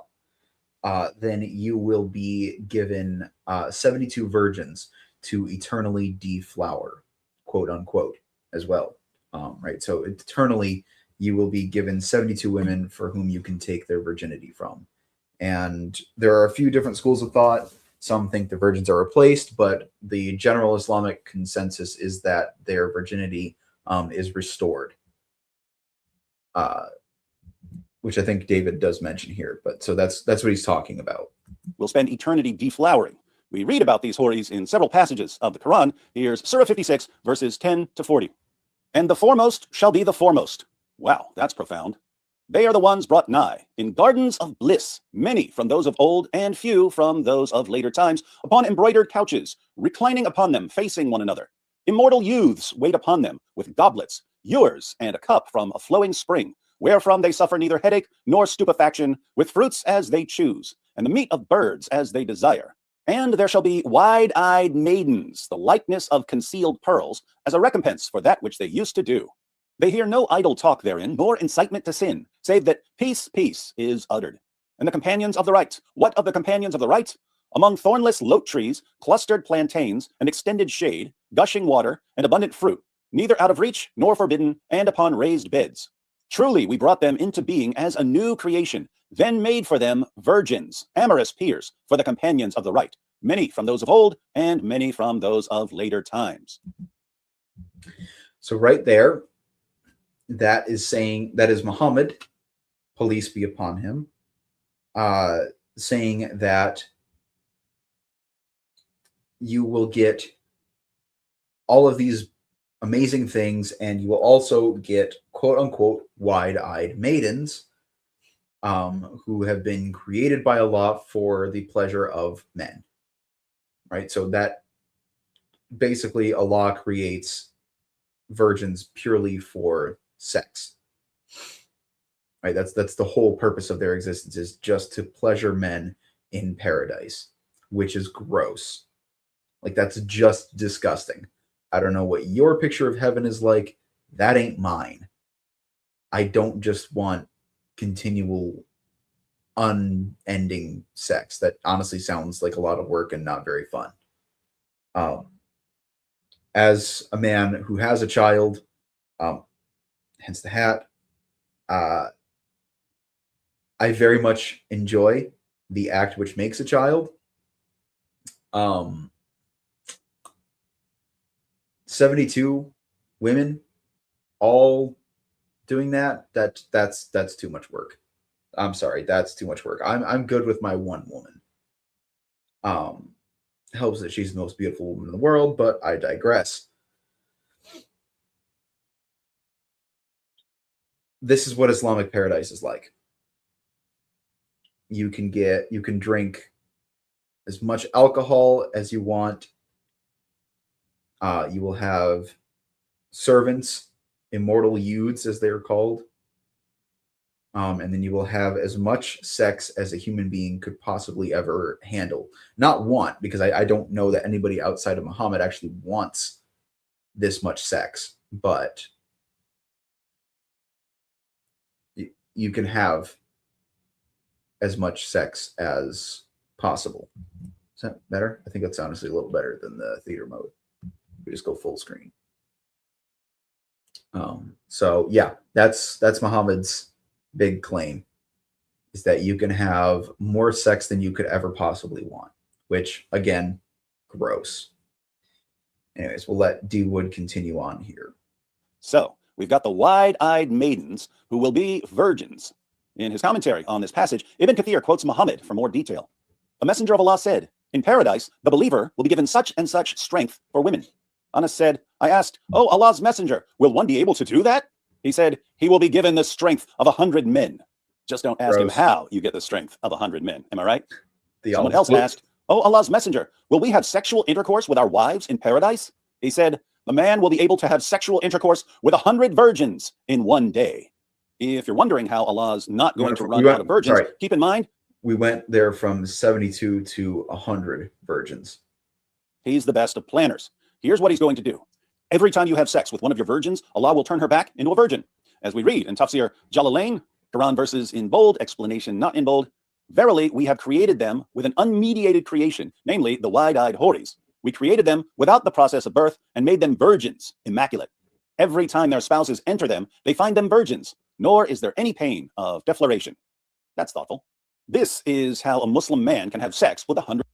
Then you will be given 72 virgins to eternally deflower, quote unquote, as well. Right? So eternally, you will be given 72 women for whom you can take their virginity from. And there are a few different schools of thought. Some think the virgins are replaced, but the general Islamic consensus is that their virginity is restored. Which I think David does mention here, but so that's what he's talking about. Will spend eternity deflowering. We read about these houris in several passages of the Quran. Here's Surah 56, verses 10 to 40. And the foremost shall be the foremost. Wow, that's profound. They are the ones brought nigh in gardens of bliss, many from those of old and few from those of later times, upon embroidered couches, reclining upon them, facing one another. Immortal youths wait upon them with goblets, ewers, and a cup from a flowing spring, wherefrom they suffer neither headache nor stupefaction, with fruits as they choose, and the meat of birds as they desire. And there shall be wide-eyed maidens, the likeness of concealed pearls, as a recompense for that which they used to do. They hear no idle talk therein, nor incitement to sin, save that peace, peace is uttered. And the companions of the right, what of the companions of the right? Among thornless lote trees, clustered plantains, and extended shade, gushing water, and abundant fruit, neither out of reach nor forbidden, and upon raised beds. Truly we brought them into being as a new creation, then made for them virgins, amorous peers, for the companions of the right, many from those of old, and many from those of later times. So right there, that is saying, that is Muhammad, peace be upon him, saying that you will get all of these amazing things, and you will also get, quote unquote, wide-eyed maidens who have been created by Allah for the pleasure of men. Right? So that basically Allah creates virgins purely for sex. Right? That's the whole purpose of their existence, is just to pleasure men in paradise, which is gross. Like, that's just disgusting. I don't know what your picture of heaven is like. That ain't mine. I don't just want continual, unending sex. That honestly sounds like a lot of work and not very fun. As a man who has a child, hence the hat, I very much enjoy the act which makes a child. 72 women all doing that's too much work. I'm sorry, that's too much work. I'm good with my one woman. Helps that she's the most beautiful woman in the world, but I digress. This is what Islamic paradise is like. You can drink as much alcohol as you want. You will have servants, immortal youths as they are called. And then you will have as much sex as a human being could possibly ever handle. Not want, because I don't know that anybody outside of Muhammad actually wants this much sex, but you can have as much sex as possible. Is that better? I think that's honestly a little better than the theater mode. We just go full screen. So yeah, that's Muhammad's big claim, is that you can have more sex than you could ever possibly want, which again, gross. Anyways, we'll let D Wood continue on here. So we've got the wide-eyed maidens who will be virgins. In his commentary on this passage, Ibn Kathir quotes Muhammad for more detail. The Messenger of Allah said, "In paradise, the believer will be given such and such strength for women." Anas said, "I asked, oh Allah's messenger, will one be able to do that?" He said, "He will be given the strength of 100 men. Just don't ask him how you get the strength of 100 men. Am I right? Someone else asked, "Oh Allah's messenger, will we have sexual intercourse with our wives in paradise?" He said, "The man will be able to have sexual intercourse with 100 virgins in one day." If you're wondering how Allah's not going to run out of virgins, keep in mind, we went there from 72 to 100 virgins. He's the best of planners. Here's what he's going to do. Every time you have sex with one of your virgins, Allah will turn her back into a virgin. As we read in Tafsir Jalalain, Quran verses in bold, explanation not in bold, "Verily, we have created them with an unmediated creation, namely the wide-eyed houris. We created them without the process of birth and made them virgins, immaculate. Every time their spouses enter them, they find them virgins, nor is there any pain of defloration." That's thoughtful. This is how a Muslim man can have sex with 100.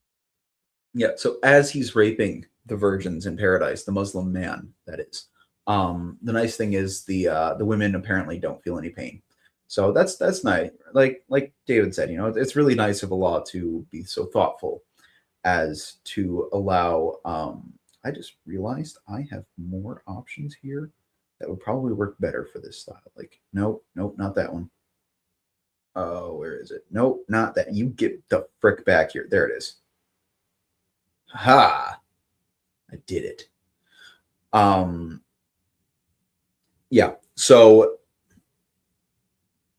Yeah, so as he's raping the virgins in paradise, the Muslim man, that is, the nice thing is the women apparently don't feel any pain. So that's nice. Like David said, it's really nice of Allah to be so thoughtful as to allow. I just realized I have more options here that would probably work better for this style. Like, nope, not that one. Oh, where is it? Nope, not that. You get the frick back here. There it is. Ha! I did it. Yeah, so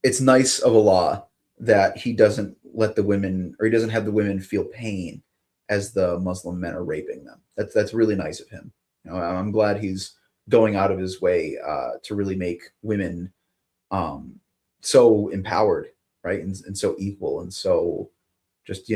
it's nice of Allah that he doesn't let the women, or he doesn't have the women feel pain as the Muslim men are raping them. That's really nice of him. I'm glad he's going out of his way to really make women so empowered, right? And so equal, and so just, I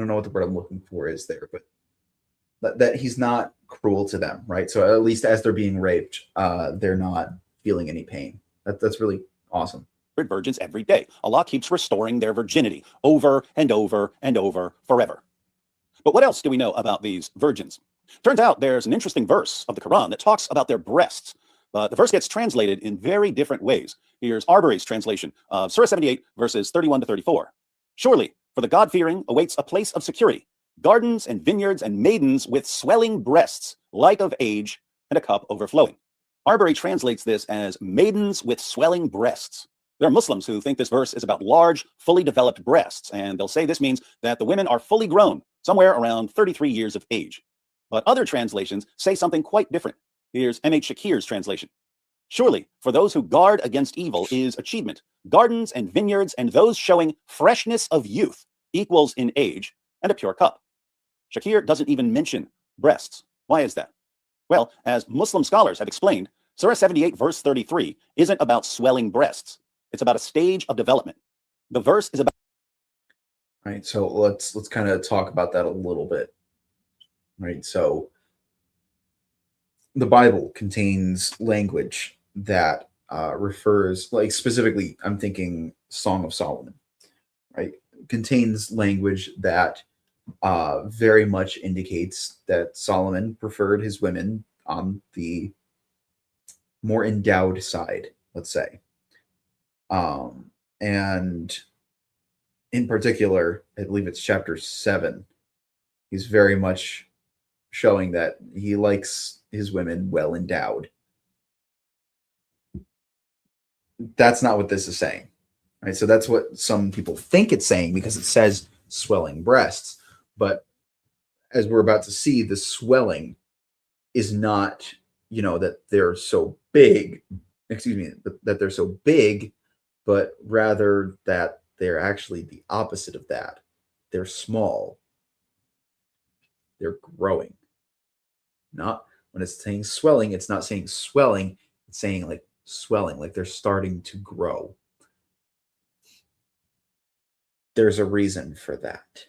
don't know what the word I'm looking for is there, but that he's not cruel to them, right? So at least as they're being raped, they're not feeling any pain. That's really awesome. Virgins every day. Allah keeps restoring their virginity over and over and over forever. But what else do we know about these virgins? Turns out there's an interesting verse of the Quran that talks about their breasts, but the verse gets translated in very different ways. Here's Arbery's translation of Surah 78, verses 31 to 34. "Surely, for the God-fearing awaits a place of security, gardens and vineyards and maidens with swelling breasts, light of age, and a cup overflowing." Arbery translates this as maidens with swelling breasts. There are Muslims who think this verse is about large, fully developed breasts, and they'll say this means that the women are fully grown, somewhere around 33 years of age. But other translations say something quite different. Here's M.H. Shakir's translation. "Surely, for those who guard against evil is achievement, gardens and vineyards and those showing freshness of youth equals in age, and a pure cup." Shakir doesn't even mention breasts. Why is that? Well, as Muslim scholars have explained, Surah 78 verse 33 isn't about swelling breasts. It's about a stage of development. The verse is about... Right. So let's kind of talk about that a little bit. Right. So the Bible contains language that refers, like specifically, I'm thinking Song of Solomon, right? Contains language that very much indicates that Solomon preferred his women on the more endowed side, let's say. And in particular, I believe it's chapter 7, he's very much showing that he likes his women well endowed. That's not what this is saying, right? So that's what some people think it's saying because it says swelling breasts. But as we're about to see, the swelling is not, that they're so big, that they're so big, but rather that they're actually the opposite of that. They're small. They're growing. Not when it's saying swelling, it's not saying swelling, it's saying like swelling, like they're starting to grow. There's a reason for that.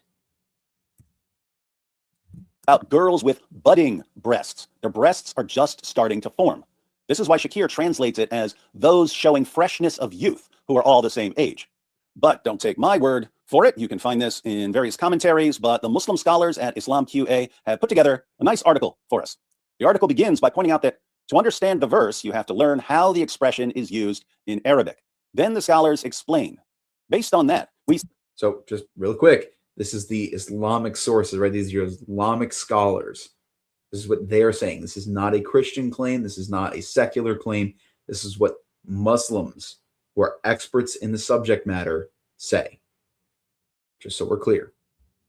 About girls with budding breasts. Their breasts are just starting to form. This is why Shakir translates it as those showing freshness of youth who are all the same age. But don't take my word for it. You can find this in various commentaries, but the Muslim scholars at Islam QA have put together a nice article for us. The article begins by pointing out that to understand the verse, you have to learn how the expression is used in Arabic. Then the scholars explain. Based on that, So just real quick, this is the Islamic sources, right? These are Islamic scholars. This is what they're saying. This is not a Christian claim. This is not a secular claim. This is what Muslims who are experts in the subject matter say. Just so we're clear.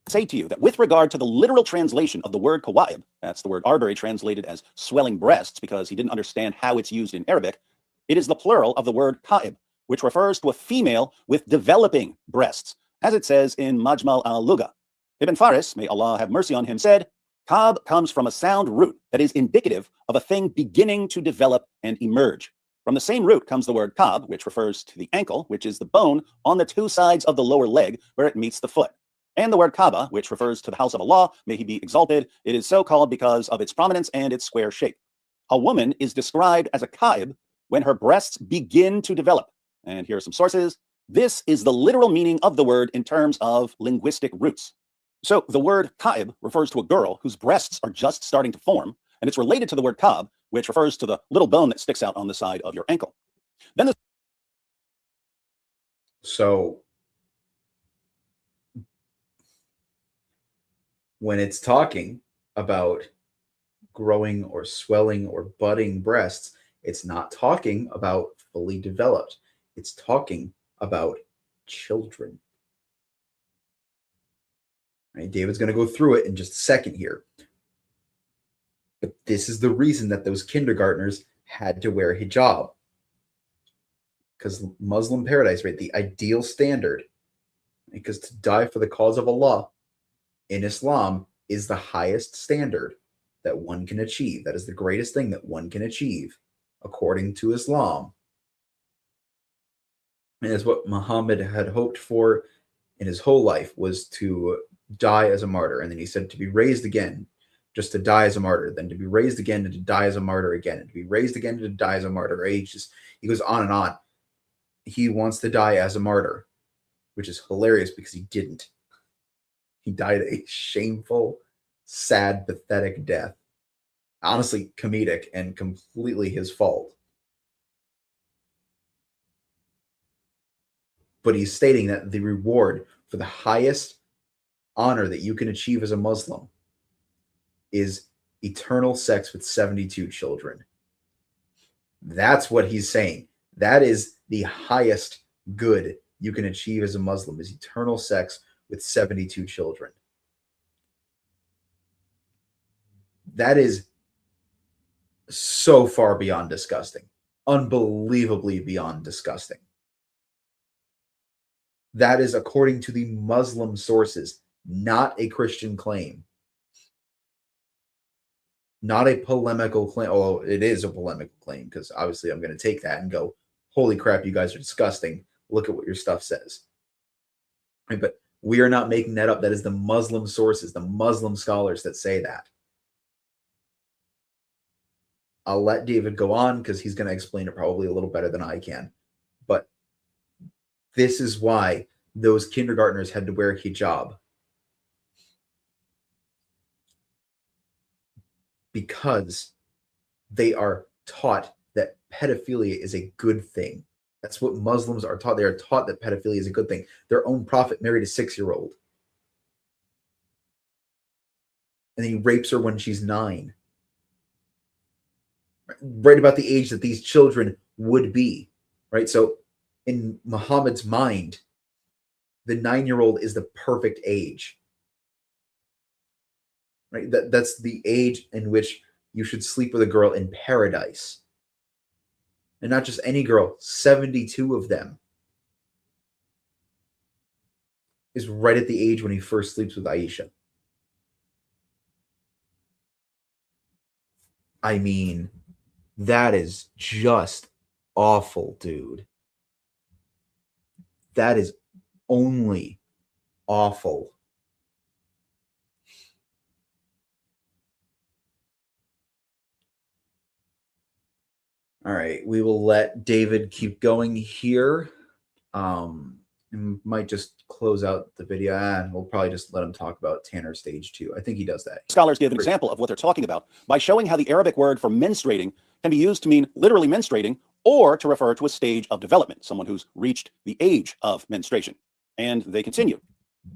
Say to you that with regard to the literal translation of the word kawaib, that's the word Arbery translated as swelling breasts because he didn't understand how it's used in Arabic, it is the plural of the word kaib, which refers to a female with developing breasts, as it says in Majmal al-Lugha. Ibn Faris, may Allah have mercy on him, said, Kab comes from a sound root that is indicative of a thing beginning to develop and emerge. From the same root comes the word kab, which refers to the ankle, which is the bone on the two sides of the lower leg where it meets the foot. And the word Kaaba, which refers to the house of Allah, may he be exalted. It is so called because of its prominence and its square shape. A woman is described as a kaib when her breasts begin to develop. And here are some sources. This is the literal meaning of the word in terms of linguistic roots. So the word kaib refers to a girl whose breasts are just starting to form, and it's related to the word kab, which refers to the little bone that sticks out on the side of your ankle. Then So when it's talking about growing or swelling or budding breasts, it's not talking about fully developed. It's talking about children. Right? David's going to go through it in just a second here. But this is the reason that those kindergartners had to wear hijab. Because Muslim paradise, right? The ideal standard, because to die for the cause of Allah in Islam is the highest standard that one can achieve. That is the greatest thing that one can achieve according to Islam. And it's what Muhammad had hoped for in his whole life, was to die as a martyr. And then he said to be raised again, just to die as a martyr, then to be raised again and to die as a martyr again, and to be raised again and to die as a martyr. He goes on and on. He wants to die as a martyr, which is hilarious because he didn't. He died a shameful, sad, pathetic death. Honestly, comedic and completely his fault. But he's stating that the reward for the highest honor that you can achieve as a Muslim is eternal sex with 72 children. That's what he's saying. That is the highest good you can achieve as a Muslim, is eternal sex with 72 children. That is so far beyond disgusting. Unbelievably beyond disgusting. That is according to the Muslim sources, not a Christian claim. Not a polemical claim. Oh, it is a polemical claim, because obviously I'm going to take that and go, holy crap, you guys are disgusting. Look at what your stuff says. Right, but We are not making that up. That is the Muslim sources, the Muslim scholars that say that. I'll let David go on because he's going to explain it probably a little better than I can. But this is why those kindergartners had to wear hijab. Because they are taught that pedophilia is a good thing. That's what Muslims are taught. They are taught that pedophilia is a good thing. Their own prophet married a 6-year-old. And then he rapes her when she's 9. Right about the age that these children would be. Right? So in Muhammad's mind, the 9-year-old is the perfect age. Right? That's the age in which you should sleep with a girl in paradise. And not just any girl, 72 of them. Is right at the age when he first sleeps with Aisha. I mean, that is just awful, dude. That is only awful. All right, we will let David keep going here. And might just close out the video, and we'll probably just let him talk about Tanner stage 2. I think he does that. Scholars give an example of what they're talking about by showing how the Arabic word for menstruating can be used to mean literally menstruating or to refer to a stage of development, someone who's reached the age of menstruation. And they continue.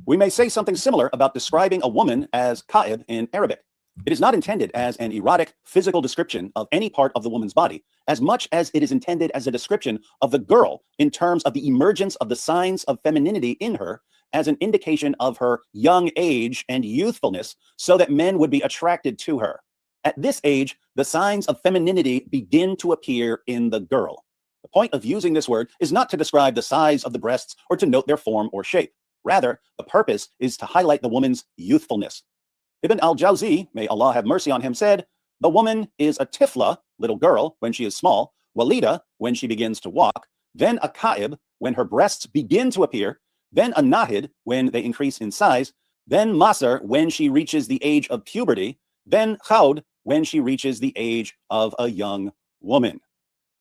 We may say something similar about describing a woman as ka'ib in Arabic. It is not intended as an erotic physical description of any part of the woman's body, as much as it is intended as a description of the girl in terms of the emergence of the signs of femininity in her as an indication of her young age and youthfulness so that men would be attracted to her. At this age, the signs of femininity begin to appear in the girl. The point of using this word is not to describe the size of the breasts or to note their form or shape. Rather, the purpose is to highlight the woman's youthfulness. Ibn al-Jawzi, may Allah have mercy on him, said, the woman is a tifla, little girl, when she is small, walida, when she begins to walk, then a ka'ib, when her breasts begin to appear, then a nahid, when they increase in size, then masr, when she reaches the age of puberty, then khawd, when she reaches the age of a young woman.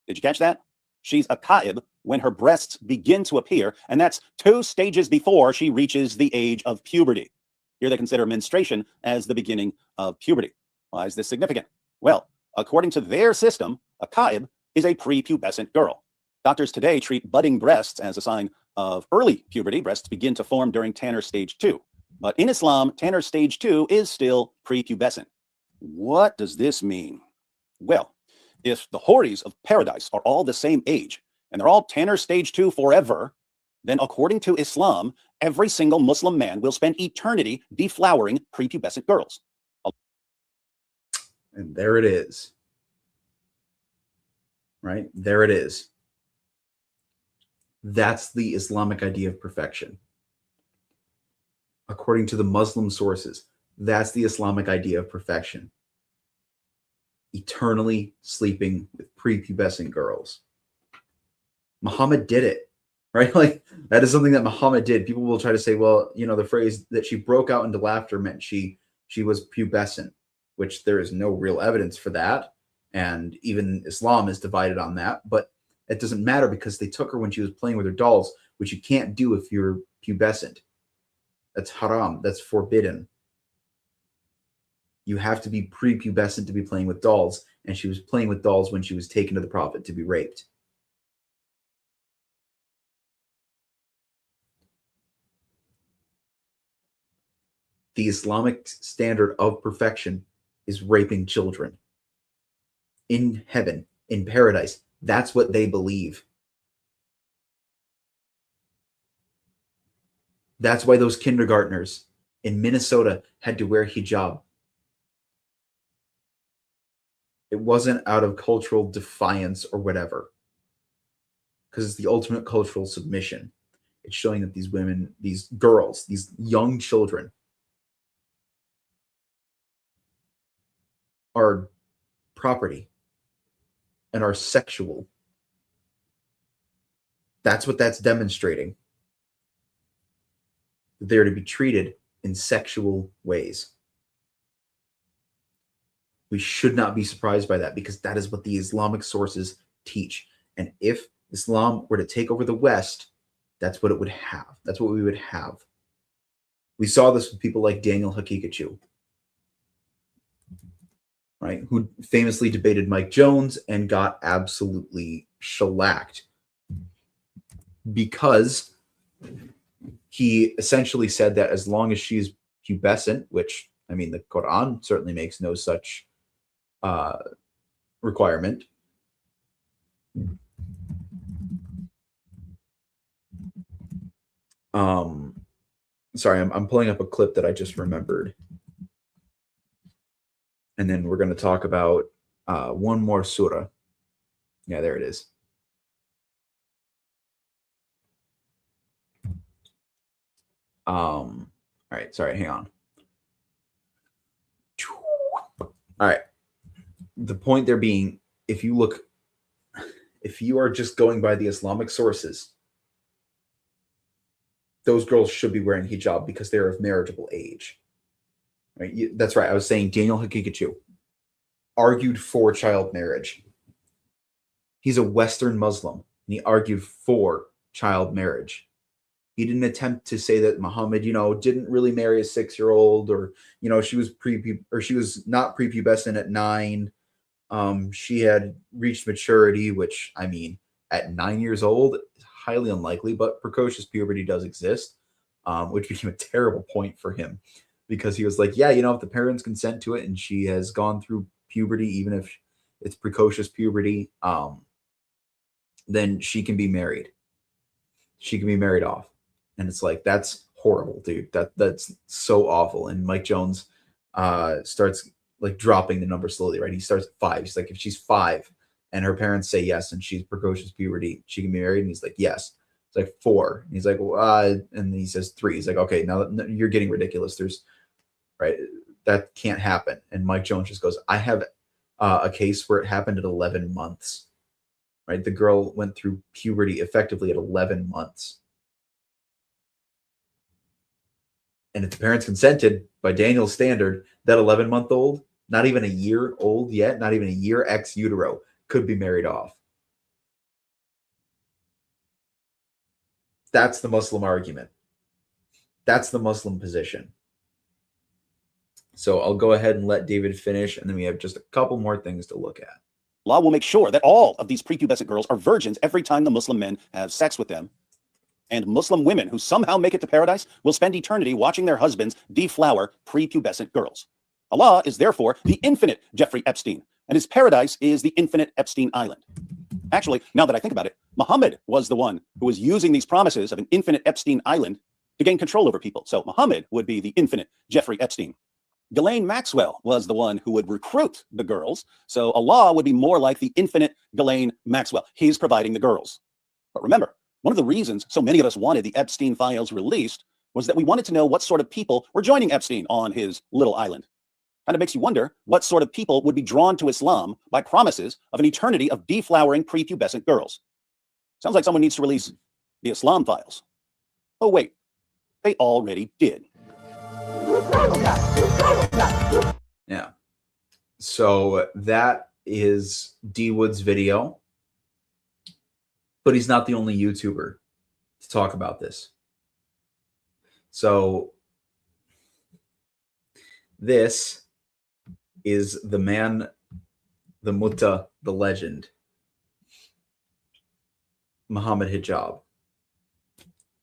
Did you catch that? She's a ka'ib when her breasts begin to appear, and that's 2 stages before she reaches the age of puberty. Here they consider menstruation as the beginning of puberty. Why is this significant? Well, according to their system, a ka'ib is a prepubescent girl. Doctors today treat budding breasts as a sign of early puberty. Breasts begin to form during Tanner stage 2. But in Islam, Tanner stage 2 is still prepubescent. What does this mean? Well, if the houris of paradise are all the same age, and they're all Tanner stage 2 forever, then according to Islam, every single Muslim man will spend eternity deflowering prepubescent girls. And there it is. Right? There it is. That's the Islamic idea of perfection. According to the Muslim sources, that's the Islamic idea of perfection. Eternally sleeping with prepubescent girls. Muhammad did it. Right? Like, that is something that Muhammad did. People will try to say, well, you know, the phrase that she broke out into laughter meant she was pubescent, which there is no real evidence for that. And even Islam is divided on that. But it doesn't matter because they took her when she was playing with her dolls, which you can't do if you're pubescent. That's haram. That's forbidden. You have to be prepubescent to be playing with dolls. And she was playing with dolls when she was taken to the Prophet to be raped. The Islamic standard of perfection is raping children. In heaven, in paradise, that's what they believe. That's why those kindergartners in Minnesota had to wear hijab. It wasn't out of cultural defiance or whatever, because it's the ultimate cultural submission. It's showing that these women, these girls, these young children are property and are sexual. That's what that's demonstrating. that they are to be treated in sexual ways. We should not be surprised by that, because that is what the Islamic sources teach. And if Islam were to take over the West, that's what it would have. That's what we would have. We saw this with people like Daniel Hakikachu, right? Who famously debated Mike Jones and got absolutely shellacked because he essentially said that as long as she's pubescent, which, I mean, the Quran certainly makes no such requirement. Sorry, I'm pulling up a clip that I just remembered. And then we're going to talk about one more surah. Yeah, there it is. All right, sorry, hang on. All right. The point there being, if you are just going by the Islamic sources, those girls should be wearing hijab because they're of marriageable age. Right? That's right. I was saying Daniel Hakikachu argued for child marriage. He's a Western Muslim, and he argued for child marriage. He didn't attempt to say that Muhammad, didn't really marry a 6-year-old, or, she was not prepubescent at 9. She had reached maturity, which, I mean, at 9 years old, is highly unlikely, but precocious puberty does exist, which became a terrible point for him, because he was like, yeah, if the parents consent to it and she has gone through puberty, even if it's precocious puberty, then she can be married. She can be married off. And it's like, that's horrible, dude. That's so awful. And Mike Jones starts like dropping the number slowly, right? He starts at 5. He's like, if she's 5 and her parents say yes and she's precocious puberty, she can be married. And he's like, yes. It's like 4. And he's like, well, and he says 3. He's like, okay, now you're getting ridiculous. Right? That can't happen. And Mike Jones just goes, I have a case where it happened at 11 months. Right? The girl went through puberty effectively at 11 months. And if the parents consented, by Daniel's standard, that 11-month-old, not even a year old yet, not even a year ex utero, could be married off. That's the Muslim argument. That's the Muslim position. So I'll go ahead and let David finish, and then we have just a couple more things to look at. Allah will make sure that all of these prepubescent girls are virgins every time the Muslim men have sex with them. And Muslim women who somehow make it to paradise will spend eternity watching their husbands deflower prepubescent girls. Allah is therefore the infinite Jeffrey Epstein, and his paradise is the infinite Epstein Island. Actually, now that I think about it, Muhammad was the one who was using these promises of an infinite Epstein Island to gain control over people. So Muhammad would be the infinite Jeffrey Epstein. Ghislaine Maxwell was the one who would recruit the girls. So Allah would be more like the infinite Ghislaine Maxwell. He's providing the girls. But remember, one of the reasons so many of us wanted the Epstein files released was that we wanted to know what sort of people were joining Epstein on his little island. Kind of makes you wonder what sort of people would be drawn to Islam by promises of an eternity of deflowering prepubescent girls. Sounds like someone needs to release the Islam files. Oh, wait, they already did. Yeah. So that is D Wood's video. But he's not the only YouTuber to talk about this. So this is the man, the Mutta, the legend, Muhammad Hijab.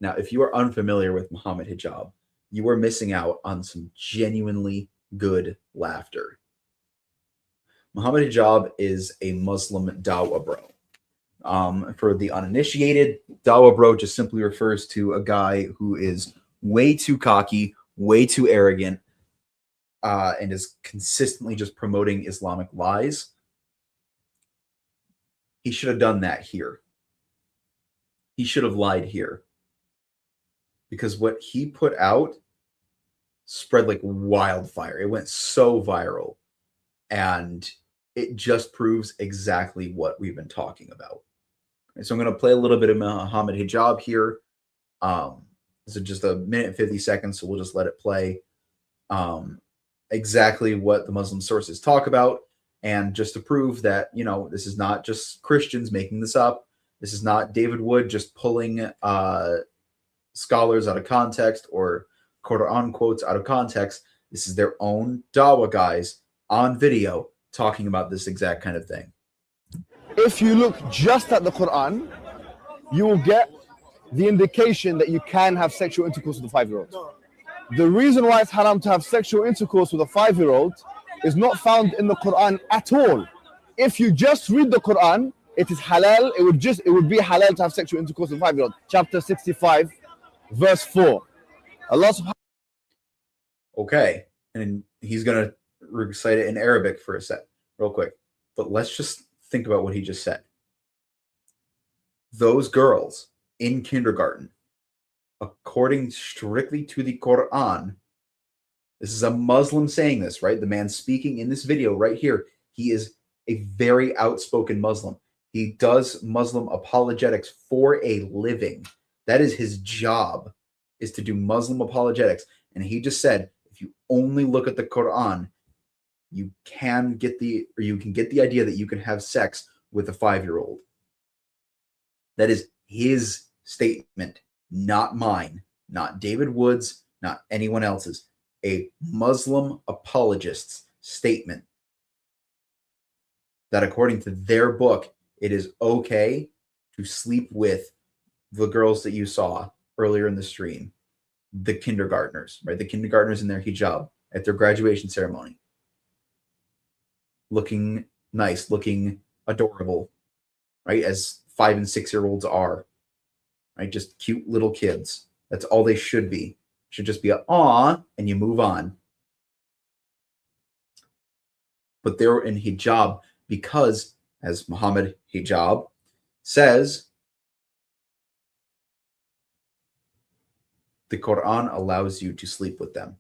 Now, if you are unfamiliar with Muhammad Hijab, you are missing out on some genuinely good laughter. Muhammad Hijab is a Muslim dawah bro. For the uninitiated, dawah bro just simply refers to a guy who is way too cocky, way too arrogant, and is consistently just promoting Islamic lies. He should have done that here. He should have lied here. Because what he put out spread like wildfire. It went so viral. And it just proves exactly what we've been talking about. So I'm going to play a little bit of Muhammad Hijab here. This is just a minute and 50 seconds, so we'll just let it play. Exactly what the Muslim sources talk about, and just to prove that, you know, this is not just Christians making this up. This is not David Wood just pulling scholars out of context or Quran quotes out of context. This is their own Dawah guys on video talking about this exact kind of thing. If you look just at the Quran, you will get the indication that you can have sexual intercourse with a 5-year-old. The reason why it's haram to have sexual intercourse with a 5-year-old is not found in the Quran at all. If you just read the Quran, it is halal. It would be halal to have sexual intercourse with a 5-year-old. Chapter 65, verse 4. Allah subhanahu. Okay, and he's going to recite it in Arabic for a sec, real quick. But let's just think about what he just said. Those girls in kindergarten, according strictly to the Quran, this is a Muslim saying this, right? The man speaking in this video right here, he is a very outspoken Muslim. He does Muslim apologetics for a living. That is his job, is to do Muslim apologetics. And he just said, if you only look at the Quran, you can get the idea that you can have sex with a 5-year-old. That is his statement, not mine, not David Wood's, not anyone else's. A Muslim apologist's statement that according to their book, it is okay to sleep with the girls that you saw earlier in the stream, the kindergartners, right? The kindergartners in their hijab at their graduation ceremony. Looking nice, looking adorable, right? As 5- and 6-year-olds are, right? Just cute little kids. That's all they should be. Should just be a aw, and you move on. But they're in hijab because, as Muhammad hijab says, the Quran allows you to sleep with them.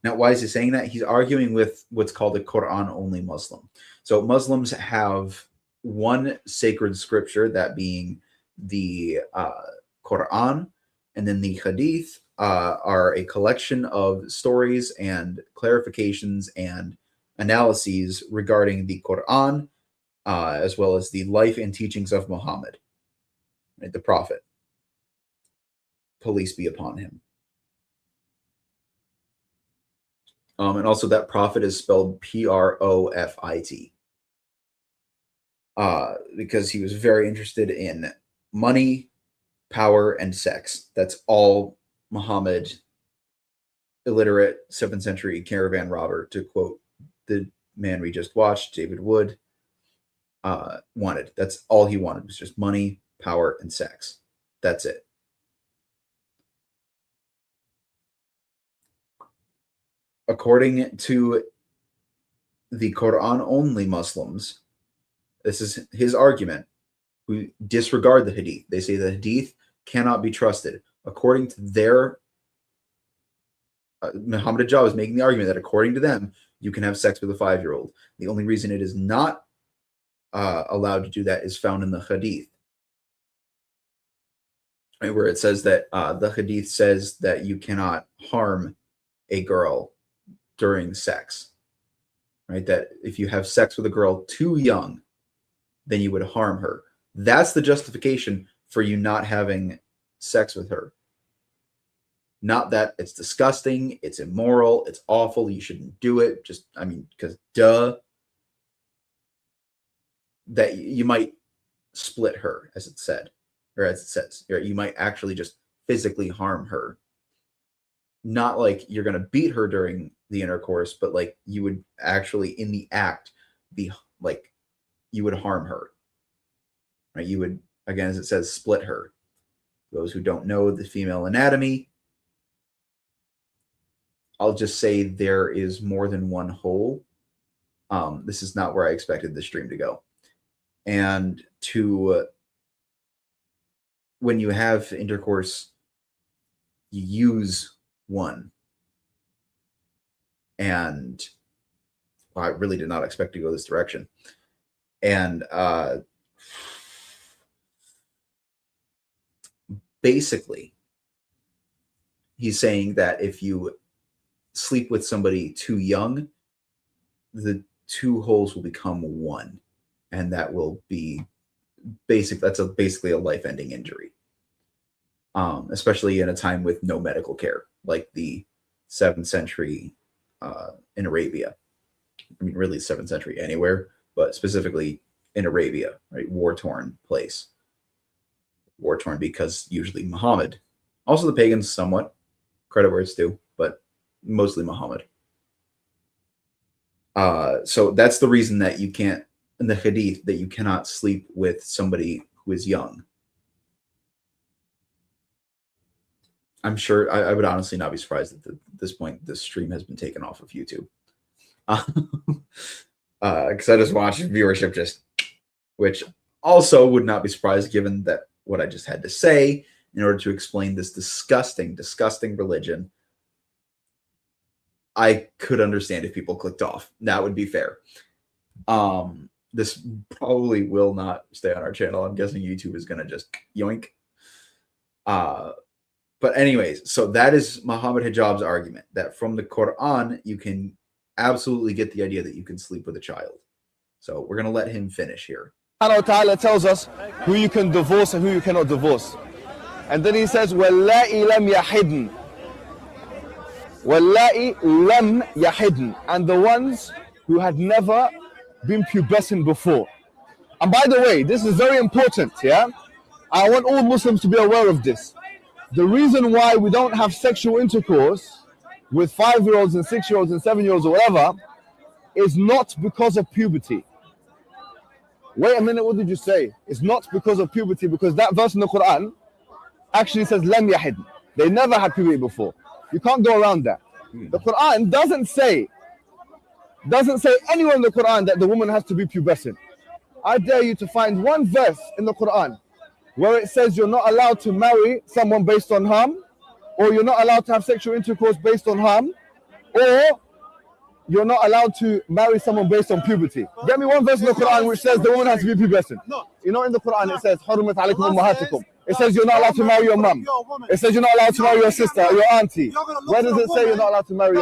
Now, why is he saying that? He's arguing with what's called a Quran-only Muslim. So Muslims have one sacred scripture, that being the Quran, and then the Hadith are a collection of stories and clarifications and analyses regarding the Quran, as well as the life and teachings of Muhammad, right, the Prophet. Peace be upon him. And also that prophet is spelled Profit, because he was very interested in money, power, and sex. That's all Muhammad, illiterate 7th century caravan robber, to quote the man we just watched, David Wood, wanted. That's all he wanted, was just money, power, and sex. That's it. According to the Quran-only Muslims, this is his argument, who disregard the Hadith. They say the Hadith cannot be trusted. According to their, Muhammad Hijab is making the argument that according to them, you can have sex with a 5-year-old. The only reason it is not allowed to do that is found in the Hadith, right, where it says that the Hadith says that you cannot harm a girl during sex, right? That if you have sex with a girl too young, then you would harm her. That's the justification for you not having sex with her. Not that it's disgusting, it's immoral, it's awful, you shouldn't do it. Just, I mean, because duh. That you might split her, as it said, or as it says. You might actually just physically harm her. Not like you're going to beat her during the intercourse, but like you would actually, in the act, be like, you would harm her. Right? You would, again, as it says, split her. Those who don't know the female anatomy, I'll just say there is more than one hole. This is not where I expected the stream to go. And when you have intercourse, you use one. And I really did not expect to go this direction. And basically, he's saying that if you sleep with somebody too young, the two holes will become one, and that will be basically a life-ending injury. Especially in a time with no medical care, like the 7th century in Arabia. I mean, really 7th century anywhere, but specifically in Arabia, right? War-torn place. War-torn because usually Muhammad. Also the pagans somewhat. Credit where it's due, but mostly Muhammad. So that's the reason that you can't, in the hadith, that you cannot sleep with somebody who is young. I'm sure I would honestly not be surprised that at this point this stream has been taken off of YouTube. Because I just watched viewership which also would not be surprised given that what I just had to say in order to explain this disgusting, disgusting religion. I could understand if people clicked off. That would be fair. This probably will not stay on our channel. I'm guessing YouTube is going to just yoink. But anyways, so that is Muhammad Hijab's argument, that from the Quran, you can absolutely get the idea that you can sleep with a child. So we're going to let him finish here. Allah Ta'ala tells us who you can divorce and who you cannot divorce. And then he says, وَاللَّائِ لَمْ يَحِدْنَ. وَاللَّائِ لَمْ يَحِدْنَ. And the ones who had never been pubescent before. And by the way, this is very important, yeah? I want all Muslims to be aware of this. The reason why we don't have sexual intercourse with 5-year-olds and 6-year-olds and 7-year-olds or whatever is not because of puberty. Wait a minute, what did you say? It's not because of puberty, because that verse in the Quran actually says lam yahid. They never had puberty before. You can't go around that. The Quran doesn't say anywhere in the Quran that the woman has to be pubescent. I dare you to find one verse in the Quran where it says you're not allowed to marry someone based on harm, or you're not allowed to have sexual intercourse based on harm, or you're not allowed to marry someone based on puberty. Get me one verse in the Quran which says the woman has to be pubescent. You know, in the Quran it says حُرِّمَتْ عَلَيْكُمْ أُمَّهَاتُكُمْ. It says you're not allowed to marry your mum. It says you're not allowed to marry your sister or your auntie. Where does it say you're not allowed to marry a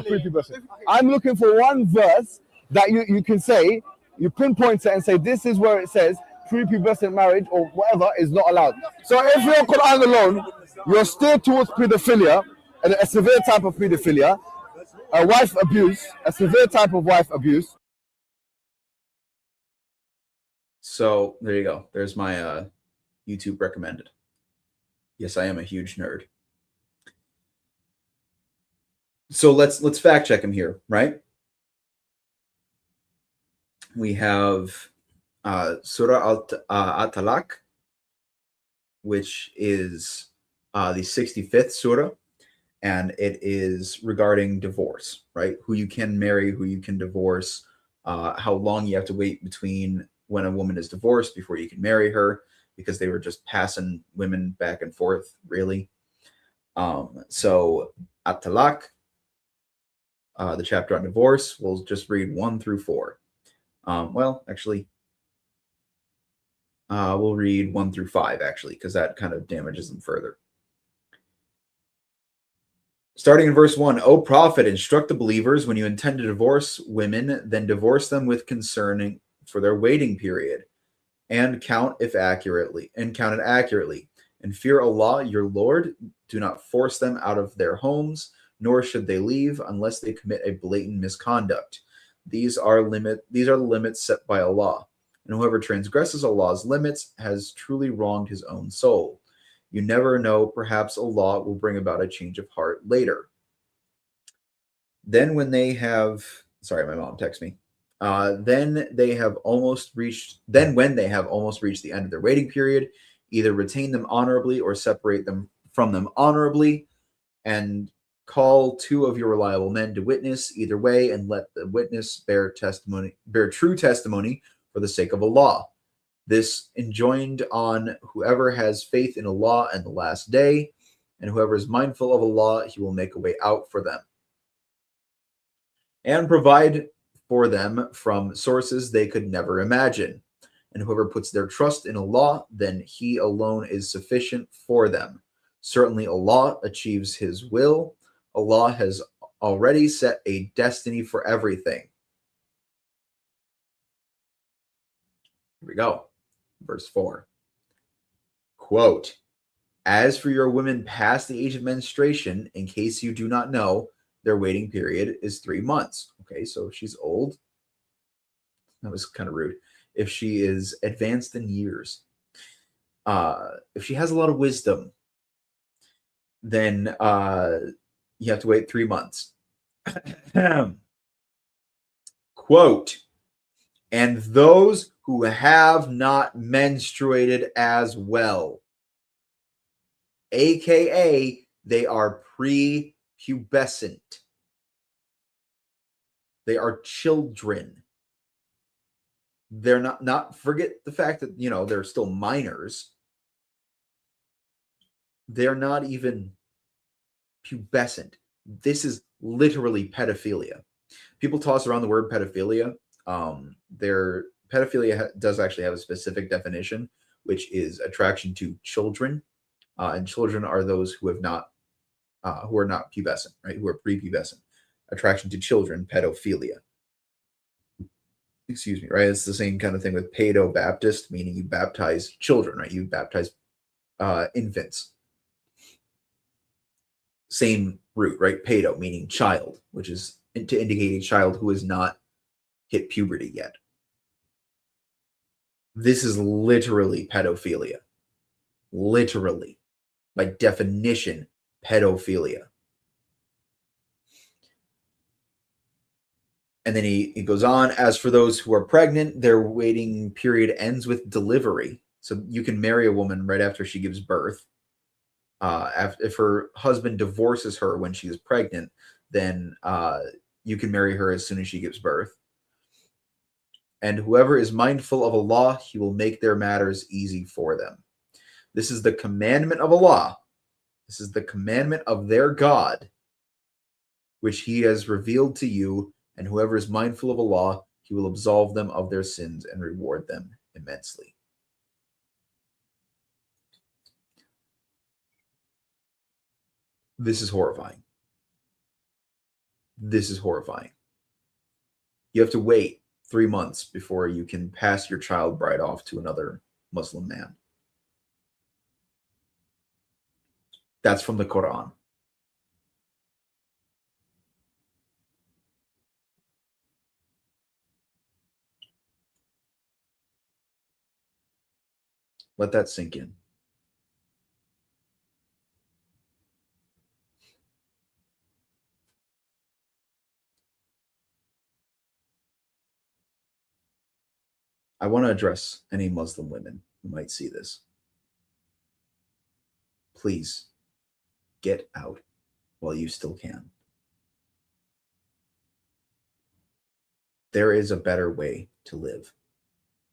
prepubescent? I'm looking for one verse that you can say, you pinpoint it and say this is where it says prepubescent marriage or whatever is not allowed. So if you're Quran alone, you're steered towards pedophilia, a severe type of pedophilia, a wife abuse, a severe type of wife abuse. So there you go. There's my YouTube recommended. Yes, I am a huge nerd. So let's fact check him here, right? We have Surah Al-Talaq, which is the 65th surah, and it is regarding divorce, right? Who you can marry, who you can divorce, how long you have to wait between when a woman is divorced before you can marry her, because they were just passing women back and forth, really. So At-Talaq, the chapter on divorce, we'll just read 1 through 4. Well, actually, we'll read 1 through 5, actually, because that kind of damages them further. Starting in verse 1, O Prophet, instruct the believers when you intend to divorce women, then divorce them with concern for their waiting period, and count it accurately, and fear Allah, your Lord. Do not force them out of their homes, nor should they leave unless they commit a blatant misconduct. These are the limits set by Allah, and whoever transgresses Allah's limits has truly wronged his own soul. You never know, perhaps Allah will bring about a change of heart later. Then when they have, sorry, my mom texted me. Then when they have almost reached the end of their waiting period, either retain them honorably or separate them from them honorably, and call 2 of your reliable men to witness either way, and let the witness bear true testimony for the sake of Allah. This enjoined on whoever has faith in Allah and the last day, and whoever is mindful of Allah, he will make a way out for them, and provide for them from sources they could never imagine. And whoever puts their trust in Allah, then he alone is sufficient for them. Certainly Allah achieves his will. Allah has already set a destiny for everything. Here we go. Verse 4. Quote, as for your women past the age of menstruation, in case you do not know, their waiting period is 3 months. Okay, so if she's old, that was kind of rude. If she is advanced in years, if she has a lot of wisdom, then you have to wait 3 months. Quote, and those who have not menstruated as well, aka they are prepubescent. They are children. They're not forget the fact that, you know, they're still minors. They're not even pubescent. This is literally pedophilia. People toss around the word pedophilia. Their pedophilia does actually have a specific definition, which is attraction to children, and children are those who have not, who are not pubescent, right? Who are prepubescent. Attraction to children, pedophilia. Excuse me, right? It's the same kind of thing with Baptist, meaning you baptize children, right? You baptize infants. Same root, right? Pedo, meaning child, which is to indicate a child who has not hit puberty yet. This is literally pedophilia. Literally. By definition, pedophilia. And then he goes on, as for those who are pregnant, their waiting period ends with delivery. So you can marry a woman right after she gives birth. If her husband divorces her when she is pregnant, then you can marry her as soon as she gives birth. And whoever is mindful of Allah, he will make their matters easy for them. This is the commandment of Allah. This is the commandment of their God, which he has revealed to you. And whoever is mindful of Allah, he will absolve them of their sins and reward them immensely. This is horrifying. This is horrifying. You have to wait 3 months before you can pass your child bride off to another Muslim man. That's from the Quran. Let that sink in. I want to address any Muslim women who might see this. Please get out while you still can. There is a better way to live,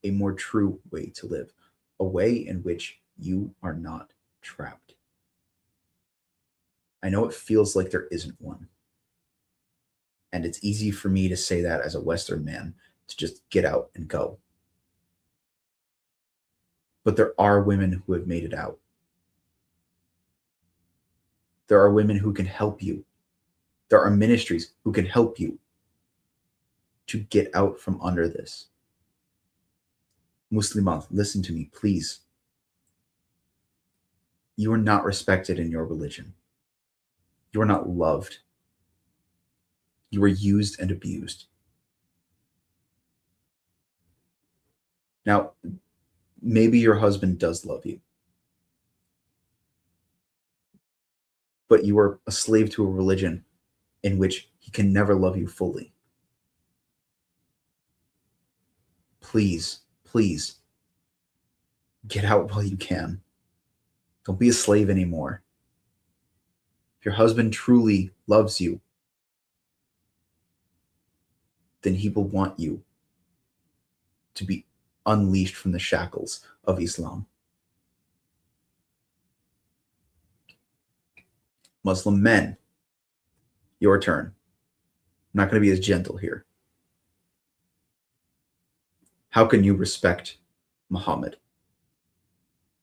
a more true way to live, a way in which you are not trapped. I know it feels like there isn't one. And it's easy for me to say that as a Western man, to just get out and go. But there are women who have made it out. There are women who can help you. There are ministries who can help you to get out from under this. Muslimat, listen to me, please. You are not respected in your religion. You are not loved. You are used and abused. Now, maybe your husband does love you, but you are a slave to a religion in which he can never love you fully. Please, please, get out while you can. Don't be a slave anymore. If your husband truly loves you, then he will want you to be unleashed from the shackles of Islam. Muslim men, your turn. I'm not going to be as gentle here. How can you respect Muhammad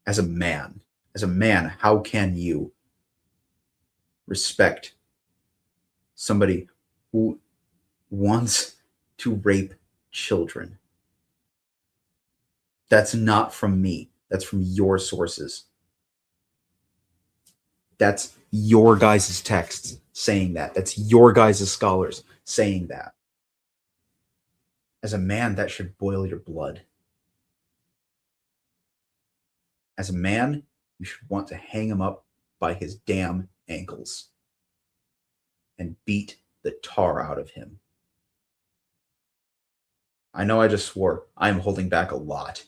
as a man? As a man, how can you respect somebody who wants to rape children. That's not from me. That's from your sources. That's your guys' texts saying that. That's your guys' scholars saying that. As a man, that should boil your blood. As a man, you should want to hang him up by his damn ankles and beat the tar out of him. I know I just swore. I am holding back a lot.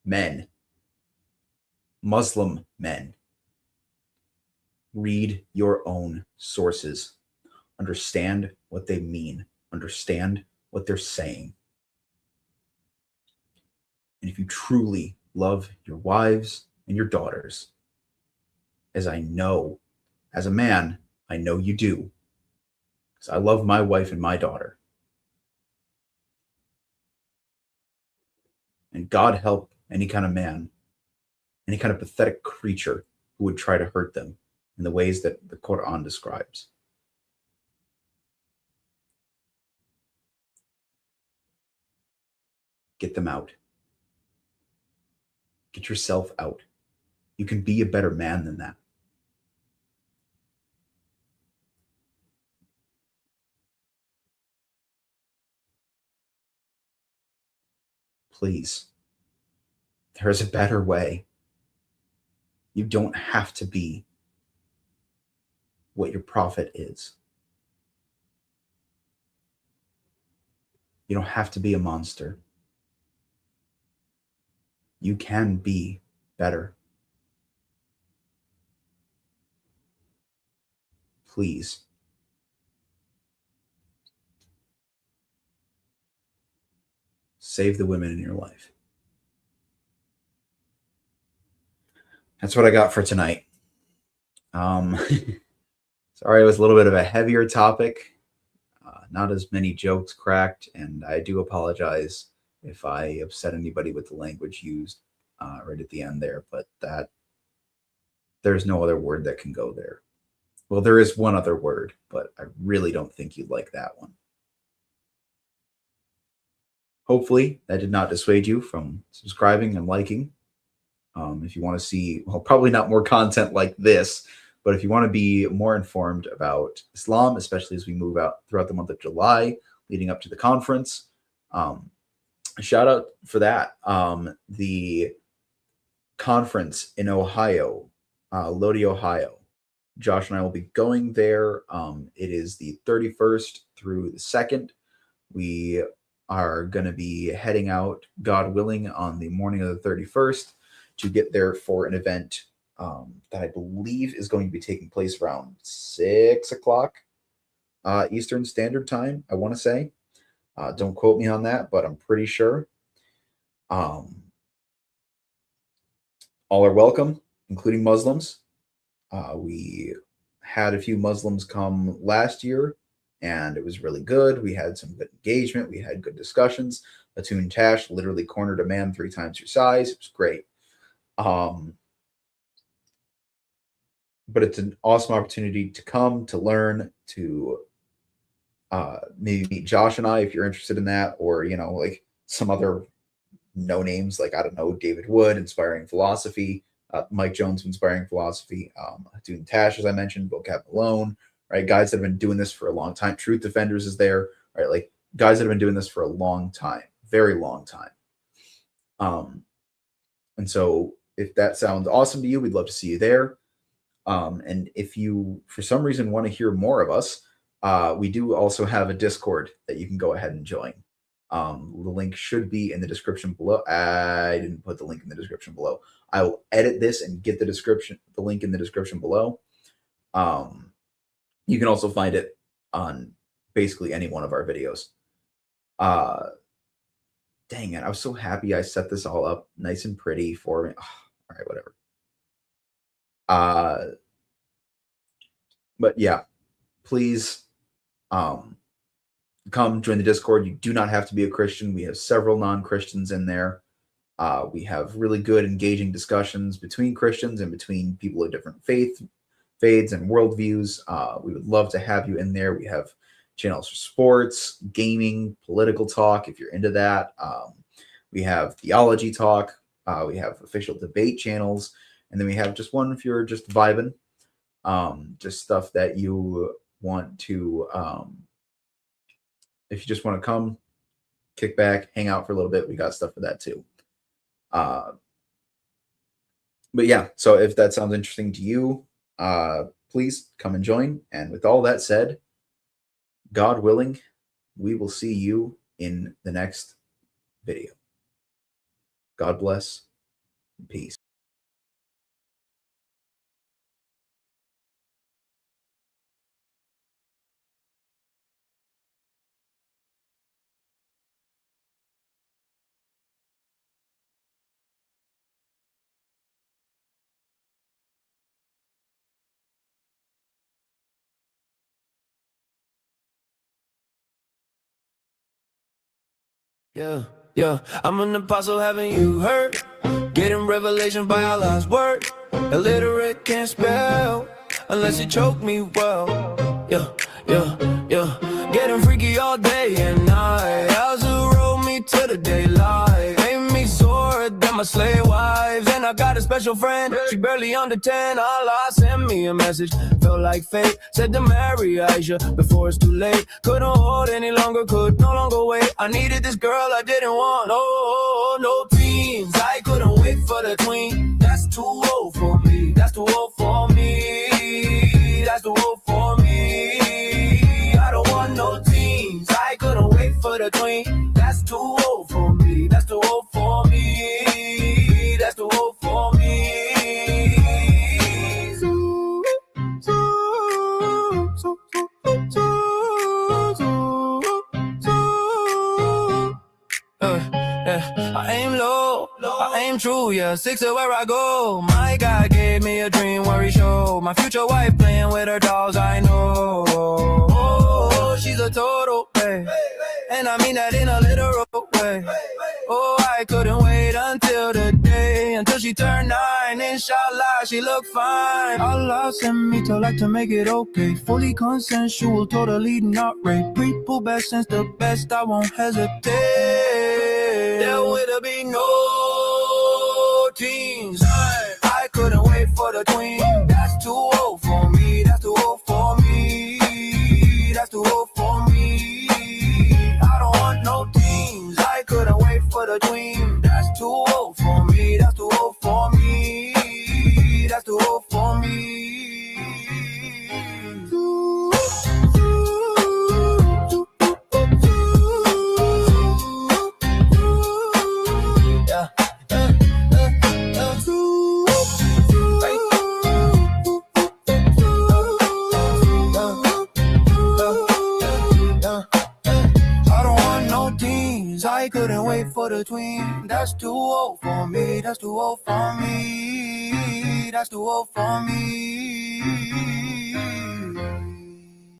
Men, Muslim men, read your own sources. Understand what they mean. Understand what they're saying. And if you truly love your wives and your daughters, as I know, as a man, I know you do, because I love my wife and my daughter. And God help any kind of man, any kind of pathetic creature who would try to hurt them in the ways that the Quran describes. Get them out. Get yourself out. You can be a better man than that. Please. There is a better way. You don't have to be what your prophet is. You don't have to be a monster. You can be better. Please. Save the women in your life. That's what I got for tonight. Sorry, it was a little bit of a heavier topic. Not as many jokes cracked, and I do apologize if I upset anybody with the language used right at the end there, but there's no other word that can go there. Well, there is one other word, but I really don't think you'd like that one. Hopefully, that did not dissuade you from subscribing and liking. If you want to see, well, probably not more content like this, but if you want to be more informed about Islam, especially as we move out throughout the month of July, leading up to the conference, shout out for that. The conference in Ohio, Lodi, Ohio. Josh and I will be going there. It is the 31st through the 2nd. We are going to be heading out, God willing, on the morning of the 31st to get there for an event that I believe is going to be taking place around 6 o'clock Eastern Standard Time, I want to say. Don't quote me on that, but I'm pretty sure. All are welcome, including Muslims. We had a few Muslims come last year, and it was really good. We had some good engagement. We had good discussions. Atun Tash literally cornered a man 3 times your size. It was great. But it's an awesome opportunity to come, to learn, to maybe meet Josh and I if you're interested in that, or, you know, like some other no names, like, I don't know, David Wood, Inspiring Philosophy, Mike Jones, Inspiring Philosophy, Atun Tash, as I mentioned, Vocab Malone, right? Guys that have been doing this for a long time. Truth Defenders is there, right? Like guys that have been doing this for a long time, very long time. And so if that sounds awesome to you, we'd love to see you there. And if you, for some reason, want to hear more of us, we do also have a Discord that you can go ahead and join. The link should be in the description below. I didn't put the link in the description below. I will edit this and get the link in the description below. You can also find it on basically any one of our videos. Dang it. I was so happy I set this all up nice and pretty for me. Oh, all right, whatever. But yeah, please come join the Discord. You do not have to be a Christian. We have several non-Christians in there. We have really good, engaging discussions between Christians and between people of different fades and worldviews. We would love to have you in there. We have channels for sports, gaming, political talk, if you're into that. We have theology talk. We have official debate channels. And then we have just one if you're just vibing, just stuff that you want to, if you just want to come, kick back, hang out for a little bit, we got stuff for that too. But yeah, so if that sounds interesting to you, please come and join. And with all that said, God willing, we will see you in the next video. God bless. Peace. Yeah, yeah, I'm an apostle, haven't you heard? Getting revelation by Allah's word. Illiterate, can't spell unless you choke me well. Yeah, yeah, yeah. Getting freaky all day and night. Elsa rolled me to the daylight. Made me sword, then my slave wives. And I got a special friend, she barely under 10. Allah sent me a message, felt like fate. Said to marry Aisha before it's too late. Couldn't hold any longer, could no longer wait. I needed this girl I didn't want, no teens. I couldn't wait for the tween. That's too old for me, that's too old for me. That's too old for me. I don't want no teens. I couldn't wait for the tween. That's too old for me, that's too old for me. That's too old for me. I aim low, I aim true, yeah, 6 to where I go. My God gave me a dream where he showed my future wife playing with her dolls, I know. Oh, she's a total, babe, and I mean that in a literal way. Oh, I couldn't wait until the day, until she turned 9, inshallah, she looked fine. Allah sent me to like to make it okay. Fully consensual, totally not rape. People best sense the best, I won't hesitate. There will be no teens. I couldn't wait for the tween. That's too old for me, that's too old for me. That's too old for me. I don't want no teens. I couldn't wait for the tween. That's too old for me, that's too old for me. That's too old for me. I couldn't wait for the tween. That's too old for me. That's too old for me. That's too old for me.